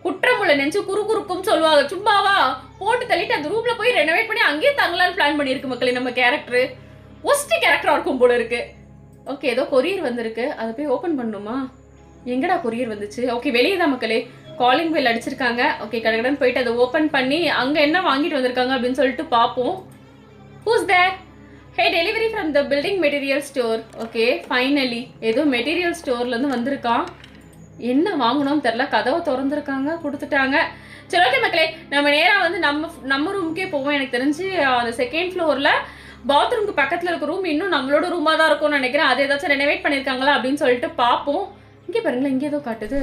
S1: குற்றமுள்ள நெஞ்சு குறுக்குறுக்கும் சொல்லுவாங்க, சும்மாவா போட்டு தள்ளிட்டு அந்த ரூமில் போய் ரெனோவேட் பண்ணி அங்கேயே தங்கலான்னு பிளான் பண்ணியிருக்கு மக்களே. நம்ம கேரக்டரு ஒஸ்ட் கேரக்டராக இருக்கும் போல இருக்குது. ஓகே, ஏதோ கொரியர் வந்திருக்கு, அதை போய் ஓப்பன் பண்ணணுமா? எங்கடா கொரியர் வந்துச்சு? ஓகே, வெளியே தான் மக்களே. காலிங் பெல் அடிச்சிருக்காங்க. ஓகே, கடகடன் போயிட்டு அதை ஓப்பன் பண்ணி அங்கே என்ன வாங்கிட்டு வந்திருக்காங்க அப்படின்னு சொல்லிட்டு பார்ப்போம். Who's there? Hey, delivery from the building material store. Okay, finally ஏதோ மெட்டீரியல் ஸ்டோர்லேருந்து வந்திருக்கான். என்ன வாங்கணும்னு தெரில, கதவை திறந்துருக்காங்க, கொடுத்துட்டாங்க. சரி, ஓகே மக்களே, நம்ம நேராக வந்து நம்ம ரூமுக்கே போவோம். எனக்கு தெரிஞ்சு அந்த செகண்ட் ஃப்ளோரில் பாத்ரூமுக்கு பக்கத்தில் இருக்க ரூம் இன்னும் நம்மளோட ரூமாக தான் இருக்கும்னு நினைக்கிறேன். அது ஏதாச்சும் ரெனோவேட் பண்ணியிருக்காங்களா அப்படின்னு சொல்லிட்டு பார்ப்போம். இங்கே பாருங்களேன், இங்கே ஏதோ காட்டுது.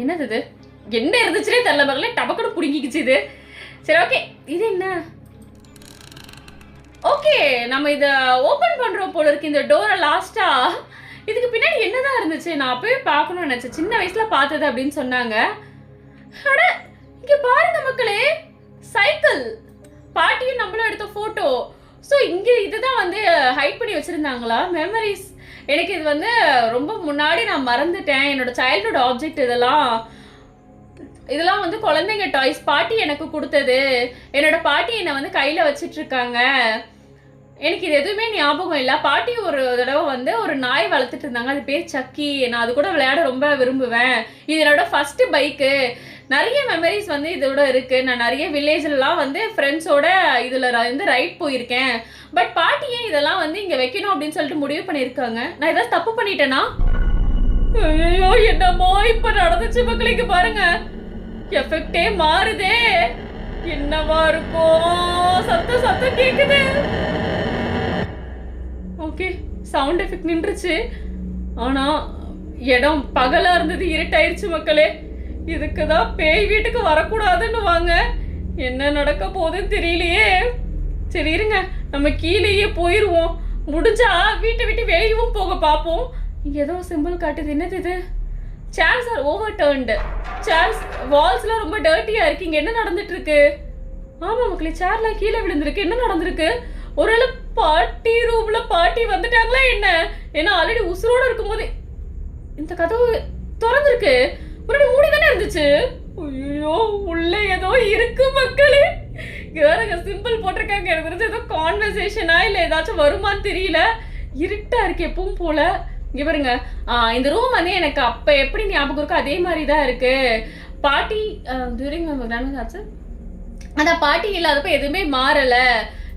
S1: என்னது இது? என்ன இருந்துச்சுன்னே தெரில மகளே, டபக்குன்னு பிடிங்கிக்குச்சு இது. சரி, ஓகே, இது என்ன? ஓகே, நம்ம இதை ஓப்பன் பண்ணுறோம் போல இருக்கு இந்த டோரை. லாஸ்ட்டாக இதுக்கு பின்னாடி என்னதான் இருந்துச்சு? நான் அப்பவே பார்க்கணும்னு நினச்சேன், சின்ன வயசில் பார்த்தது அப்படின்னு சொன்னாங்க. அட, இங்கே பாருங்க மக்களே, சைக்கிள். பாட்டியும் நம்மளும் எடுத்த ஃபோட்டோ. ஸோ இங்கே இதுதான் வந்து ஹைட் பண்ணி வச்சுருந்தாங்களா மெமரிஸ். எனக்கு இது வந்து ரொம்ப முன்னாடி நான் மறந்துட்டேன். என்னோட சைல்ட்ஹுட் ஆப்ஜெக்ட் இதெல்லாம் வந்து குழந்தைங்க டாய்ஸ். பாட்டி எனக்கு கொடுத்தது. என்னோட பாட்டி என்னை வந்து கையில் வச்சிட்ருக்காங்க. எனக்கு இது எதுவுமே ஞாபகம் இல்லை. பாட்டி ஒரு தடவை வந்து ஒரு நாய் வளர்த்துட்டு இருந்தாங்க, அது பேர் சக்கி. நான் அது கூட விளையாட ரொம்ப விரும்புவேன். இது என்னோட ஃபஸ்ட்டு பைக்கு. நிறைய மெமரிஸ் வந்து இதோட இருக்குது. நான் நிறைய வில்லேஜ்லாம் வந்து ஃப்ரெண்ட்ஸோட இதில் வந்து ரைட் போயிருக்கேன். பட் பாட்டியே இதெல்லாம் வந்து இங்கே வைக்கணும் அப்படின்னு சொல்லிட்டு முடிவு பண்ணியிருக்காங்க. நான் ஏதாவது தப்பு பண்ணிட்டேன்னா? ஐயோ, என்னமோ இப்போ நடந்துச்சு மக்களுக்கு. பாருங்க, எஃபெக்டே மாறுதே. என்னவா இருக்கும்? சத்தம் கேக்குது. ஓகே, சவுண்ட் எஃபெக்ட் நின்றுச்சு. ஆனா இடம் பகலா இருந்தது, இருட்டாயிருச்சு மக்களே. இதுக்கு தான் பேய் வீட்டுக்கு வரக்கூடாதுன்னு வாங்க. என்ன நடக்க போகுதுன்னு தெரியலையே. சரி இருங்க, நம்ம கீழேயே போயிடுவோம். முடிஞ்சா வீட்டை விட்டு வெளியவும் போக பார்ப்போம். இங்கே ஏதோ சிம்பிள் காட்டுது. என்னது இது? Chairs are overturned. Chairs வால்ஸ்லாம் ரொம்ப டர்ட்டியாக இருக்கு. இங்கே என்ன நடந்துட்டு இருக்கு? ஆமாம் மக்களே, சேர்லாம் கீழே விழுந்திருக்கு. என்ன நடந்திருக்கு? ஒருவேளை பாட்டி ரூம்ல பாட்டி வந்துட்டாங்களா என்ன? ஏன்னா ஆல்ரெடி உசுரோட இருக்கும்போது இந்த கதவு திறந்துருக்கு. முன்னாடி மூடி தானே இருந்துச்சு. ஐயோ, உள்ள ஏதோ இருக்கு மக்களே. வேறங்க சிம்பிள் போட்டிருக்காங்க. எனக்கு தெரிஞ்சு ஏதோ கான்வர்சேஷனா இல்லை ஏதாச்சும் வருமானு தெரியல. இருட்டா இருக்கு எப்பவும் போல. இங்கே பாருங்க, இந்த ரூம் வந்து எனக்கு அப்போ எப்படி ஞாபகம் இருக்கோ அதே மாதிரி தான் இருக்கு. பாட்டி டியூரிங் ஆச்சு. அதான் பாட்டி இல்லாதப்ப எதுவுமே மாறலை.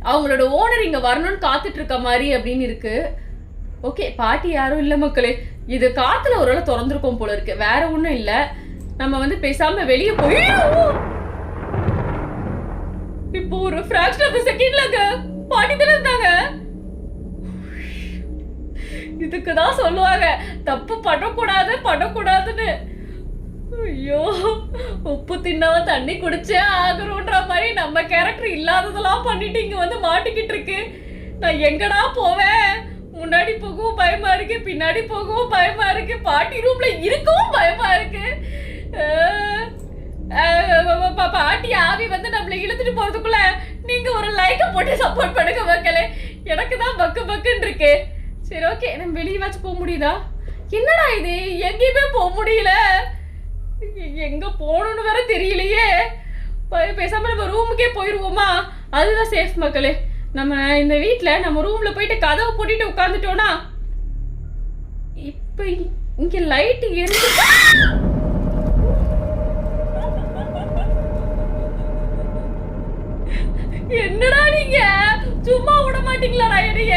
S1: அவங்களோட ஓனர் இங்கே வரணும்னு காத்துட்டு இருக்க மாதிரி அப்படின்னு இருக்கு. ஓகே, பாட்டி யாரும் இல்லை மக்களே. இது காத்துல ஒரு வேளை திறந்துருக்கோம் போல இருக்கு, வேற ஒன்றும் இல்லை. நம்ம வந்து பேசாம வெளியே போய் இப்போ ஒரு ஃபிராக்ஷன் ஆஃப் செகண்ட்லங்க பாட்டி தானே இருந்தாங்க. இதுக்குதான் சொல்லுவாங்க தப்பு பண்ணக்கூடாதுன்னு. ஐயோ, உப்பு தின்னவ தண்ணி குடிச்சே ஆகணுன்ற மாதிரி நம்ம கேரக்டர் இல்லாததெல்லாம் பண்ணிட்டு இங்க வந்து மாட்டிக்கிட்டு இருக்கு. நான் எங்கடா போவேன்? முன்னாடி போகவும் பயமா இருக்கு, பின்னாடி போகவும் பயமா இருக்கு, பாட்டி ரூம்ல இருக்கவும் பயமா இருக்கு. பாட்டி ஆவி வந்து நம்மளை இழுத்துட்டு போறதுக்குள்ள நீங்க ஒரு லைக்க போட்டு சப்போர்ட் பண்ணுங்க மக்களே. எனக்கு தான் பக்குன்னு இருக்கு. சரி ஓகே, நம்ம வெளியே வச்சு போக முடியுதா? என்னடா இது, எங்கேயுமே போக முடியல. எங்க போகணும்னு வேற தெரியலையே. பேசாம நம்ம ரூமுக்கே போயிடுவோமா? அதுதான் சேஃப் மக்களே. நம்ம இந்த வீட்டில் நம்ம ரூம்ல போயிட்டு கதவை போட்டுட்டு உட்காந்துட்டோம்னா இப்ப இங்க லைட் எரிஞ்சு என்னடா நீங்க சும்மா விட மாட்டீங்களா என்னைய?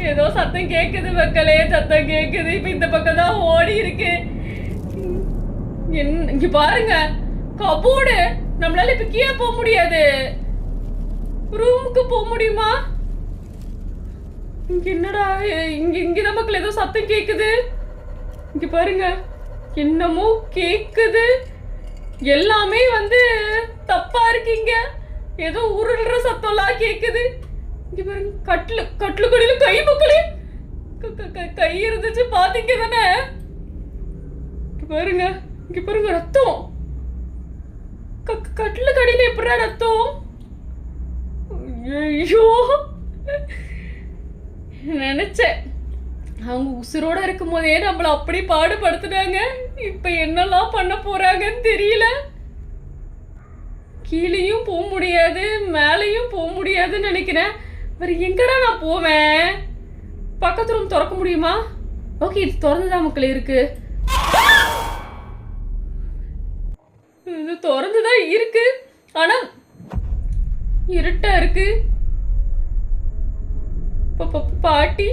S1: ஏதோ சத்தம் கேக்குது மக்களே, சத்தம் கேக்குது. இப்ப இந்த பக்கம் தான் ஓடி இருக்கு. இங்க பாருங்க, கபோர்டு. நம்மளால இப்ப கீழே போக முடியாது. ரூமுக்கு போக முடியுமா? இங்க என்னடா, இங்கதான் மக்கள் ஏதோ சத்தம் கேக்குது. இங்க பாருங்க, என்னமோ கேக்குது. எல்லாமே வந்து தப்பா இருக்கீங்க. ஏதோ உருள்ற சத்தம்லாம் கேக்குது. இங்க பாருங்க, கட்லு கடியில கை மக்களே, கை இருந்துச்சு பாத்தீங்க தானே? பாருங்க, இங்க பாருங்க ரத்தம். கட்லு கடியில எப்படா ரத்தம்? ஐயோ, நினைச்சேன் அவங்க உசுரோட இருக்கும் போதே நம்மள அப்படி பாடுபடுத்துனாங்க. இப்ப என்னெல்லாம் பண்ண போறாங்கன்னு தெரியல. கீழேயும் போக முடியாது, மேலையும் போக முடியாதுன்னு நினைக்கிறேன். வேற எங்கடா நான் போவேன்? பக்கத்து ரூம் திறக்க முடியுமா? ஓகே, இது திறந்துதான் மக்கள் இருக்கு. இது திறந்துதான் இருக்கு, ஆனா இருட்டா இருக்கு. பாட்டி,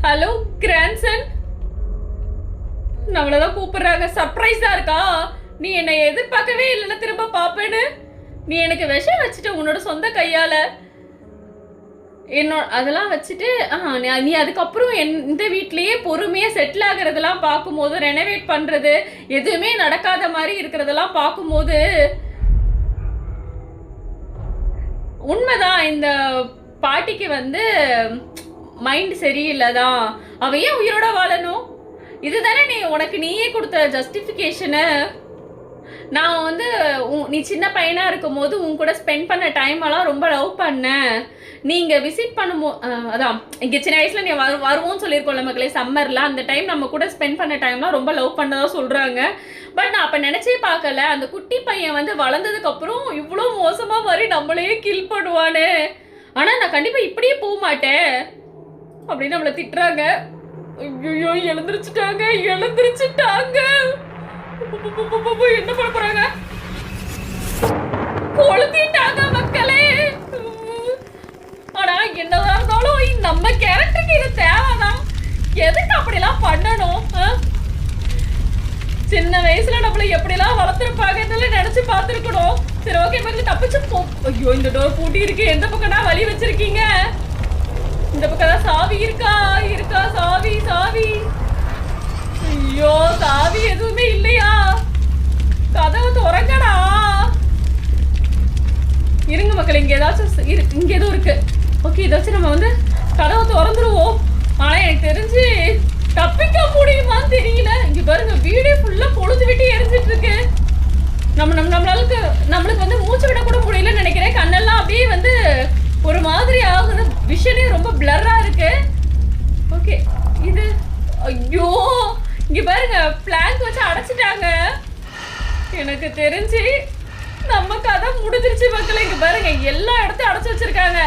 S1: ஹலோ கிராண்ட்சன், நம்மளதான் கூப்பிடுறாங்க. சர்ப்ரைஸா இருக்கா? நீ என்னை எதிர்பார்க்கவே இல்லைன்னா திரும்ப பாப்பேன்னு. நீ எனக்கு விஷம் வச்சுட்ட உன்னோட சொந்த கையால. அதெல்லாம் வச்சுட்டு நீ அதுக்கப்புறம் இந்த வீட்லயே பொறுமையா செட்டில் ஆகுறதெல்லாம் பார்க்கும்போது, ரெனோவேட் பண்றது, எதுவுமே நடக்காத மாதிரி இருக்கிறதெல்லாம் பார்க்கும்போது உண்மைதான், இந்த பாட்டிக்கு வந்து மைண்ட் சரியில்லைதான். அவ ஏன் உயிரோட வாழணும்? இதுதானே உனக்கு நீயே கொடுத்த ஜஸ்டிஃபிகேஷனு. நான் வந்து நீ சின்ன பையனா இருக்கும் போது உன் கூட ஸ்பெண்ட் பண்ண டைம் எல்லாம் ரொம்ப லவ் பண்ணேன். நீங்க விசிட் பண்ணும்போது அதான் இங்க சின்ன வயசுல நீ வருவோம்னு சொல்லியிருக்கோம்ல மக்களே, சம்மர்ல அந்த டைம் நம்ம கூட ஸ்பெண்ட் பண்ண டைம்லாம் ரொம்ப லவ் பண்ணதா சொல்றாங்க. பட் நான் அப்ப நினைச்சே பார்க்கல, அந்த குட்டி பையன் வந்து வளர்ந்ததுக்கு அப்புறம் இவ்வளோ மோசமா மாதிரி நம்மளையே கில் பண்ணுவானே. ஆனா நான் கண்டிப்பா இப்படியே போக மாட்டேன் அப்படின்னு நம்மளை திட்டுறாங்க. ஐயோ, எழுந்திருச்சுட்டாங்க. என்ன பண்ண போறாங்க? கொளுத்திட்டாங்க மக்களே. ஆனா என்னதான் இருந்தாலும் நம்ம கேரக்டருக்கு இது தேவைதான். எதுக்கு அப்படிலாம் பண்ணணும்? சின்ன வயசுல நம்மள எப்படிலாம் வளர்த்துருப்பாங்கன்னு நினைச்சு பார்த்துருக்கணும். சரி, ஓகே மக்கள், தப்பிச்சு போ. ஐயோ, இந்த டோர் பூட்டி இருக்கு. எந்த பக்கம்னா வழி வச்சிருக்கீங்க? இந்த பக்கம் தான் சாவி இருக்கா? சாவி. ஐயோ, சாவி எதுவுமே இல்லையா? கதவு திறங்கடா. இருங்க மக்கள், இங்க ஏதாச்சும் இங்க எதுவும் இருக்கு. ஓகே, இதை வச்சு நம்ம வந்து கதவை திறந்துருவோம். ஆனா எனக்கு தெரிஞ்சு தப்பிக்க முடியுமான்னு தெரியல. இங்க பாருங்க, வீடே ஃபுல்லா பொழுது விட்டு எரிஞ்சிட்டு இருக்கு. நம்மளுக்கு வந்து மூச்சு விட கூட முடியலன்னு நினைக்கிறேன். கண்ணெல்லாம் அப்படியே வந்து ஒரு மாதிரி ஆகுது. விஷனே ரொம்ப பிளர்ரா இருக்கு. ஓகே, இது ஐயோ, இங்க பாருங்க, பிளாங்க் வச்சு அடைச்சிட்டாங்க. எனக்கு தெரிஞ்சு நம்ம கதை முடிஞ்சிருச்சு மக்களே. இங்க பாருங்க, எல்லா இடத்தையும் அடைச்சு வச்சிருக்காங்க.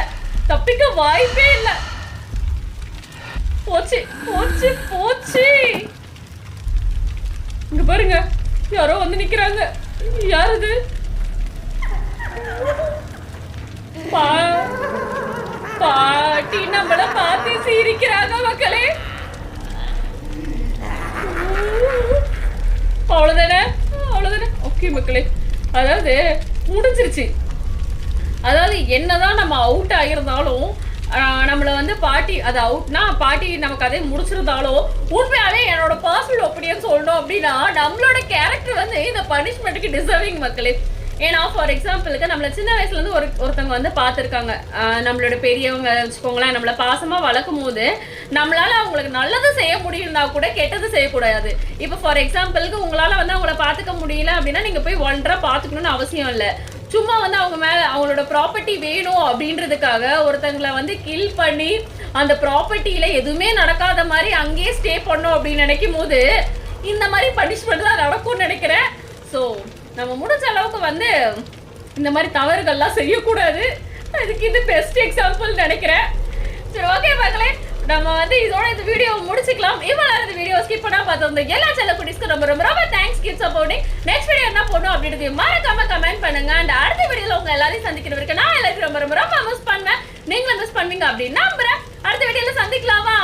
S1: தப்பிக்க வாய்ப்பே இல்லை. போச்சு. இங்க பாருங்க, யாரோ வந்து நிக்கிறாங்க. யார் இது? பாட்டி நம்மள பார்த்து சிரிக்கிறாங்க மக்களே. அவ்வளவுதானே. ஓகே மக்களே, அதாவது முடிஞ்சிருச்சு. அதாவது என்னதான் நம்ம அவுட் ஆகியிருந்தாலும், நம்மளை வந்து பாட்டி அது அவுட்னா பாட்டி நம்ம கதையை முடிச்சிருந்தாலும், உண்மையாலே என்னோட பர்சனல் ஒப்பீனியன் சொல்லணும் அப்படின்னா, நம்மளோட கேரக்டர் வந்து இந்த பனிஷ்மெண்ட்டுக்கு டிசர்விங் மக்களே. ஏன்னா ஃபார் எக்ஸாம்பிளுக்கு நம்மளை சின்ன வயசுலேருந்து ஒருத்தவங்க வந்து பார்த்துருக்காங்க. நம்மளோட பெரியவங்க வச்சுக்கோங்களேன், நம்மளை பாசமாக வளர்க்கும் போது நம்மளால் அவங்களுக்கு நல்லது செய்ய முடியும்னா கூட கெட்டது செய்யக்கூடாது. இப்போ ஃபார் எக்ஸாம்பிளுக்கு உங்களால் வந்து அவங்கள பார்த்துக்க முடியல அப்படின்னா நீங்கள் போய் ஒன்றரை பார்த்துக்கணும்னு அவசியம் இல்லை. சும்மா வந்து அவங்க மேலே அவங்களோட ப்ராப்பர்ட்டி வேணும் அப்படின்றதுக்காக ஒருத்தங்களை வந்து கில் பண்ணி அந்த ப்ராப்பர்ட்டியில் எதுவுமே நடக்காத மாதிரி அங்கேயே ஸ்டே பண்ணோம் அப்படின்னு நினைக்கும் போது இந்த மாதிரி பனிஷ்மெண்ட் தான் நடக்கும்னு நினைக்கிறேன். ஸோ நம்ம முடிஞ்ச அளவுக்கு வந்து இந்த மாதிரி தவறுகள்லாம் செய்யக்கூடாது. அதுக்கு இது பெஸ்ட் எக்ஸாம்பிள் நினைக்கிறேன். சரி, ஓகே மக்களே, நம்ம வந்து இதோட இந்த வீடியோ முடிச்சுக்கலாம். இவ்வளோ இந்த வீடியோ ஸ்கிப் பண்ணா பார்த்தோம். எல்லா செல்ல குட்டீஸ்க்கு ரொம்ப thanks. Keep supporting. Next video என்ன பண்ணணும் அப்படின்றது மறக்காம கமெண்ட் பண்ணுங்க. அண்ட் அடுத்த வீடியோல உங்க எல்லாரையும் சந்திக்கிறவருக்கு நான் எல்லாத்தையும் ரொம்ப மிஸ் பண்ணேன். நீங்களும் மிஸ் பண்ணுவீங்க அப்படின்னு நம்புறேன். அடுத்த வீடியோல சந்திக்கலாமா?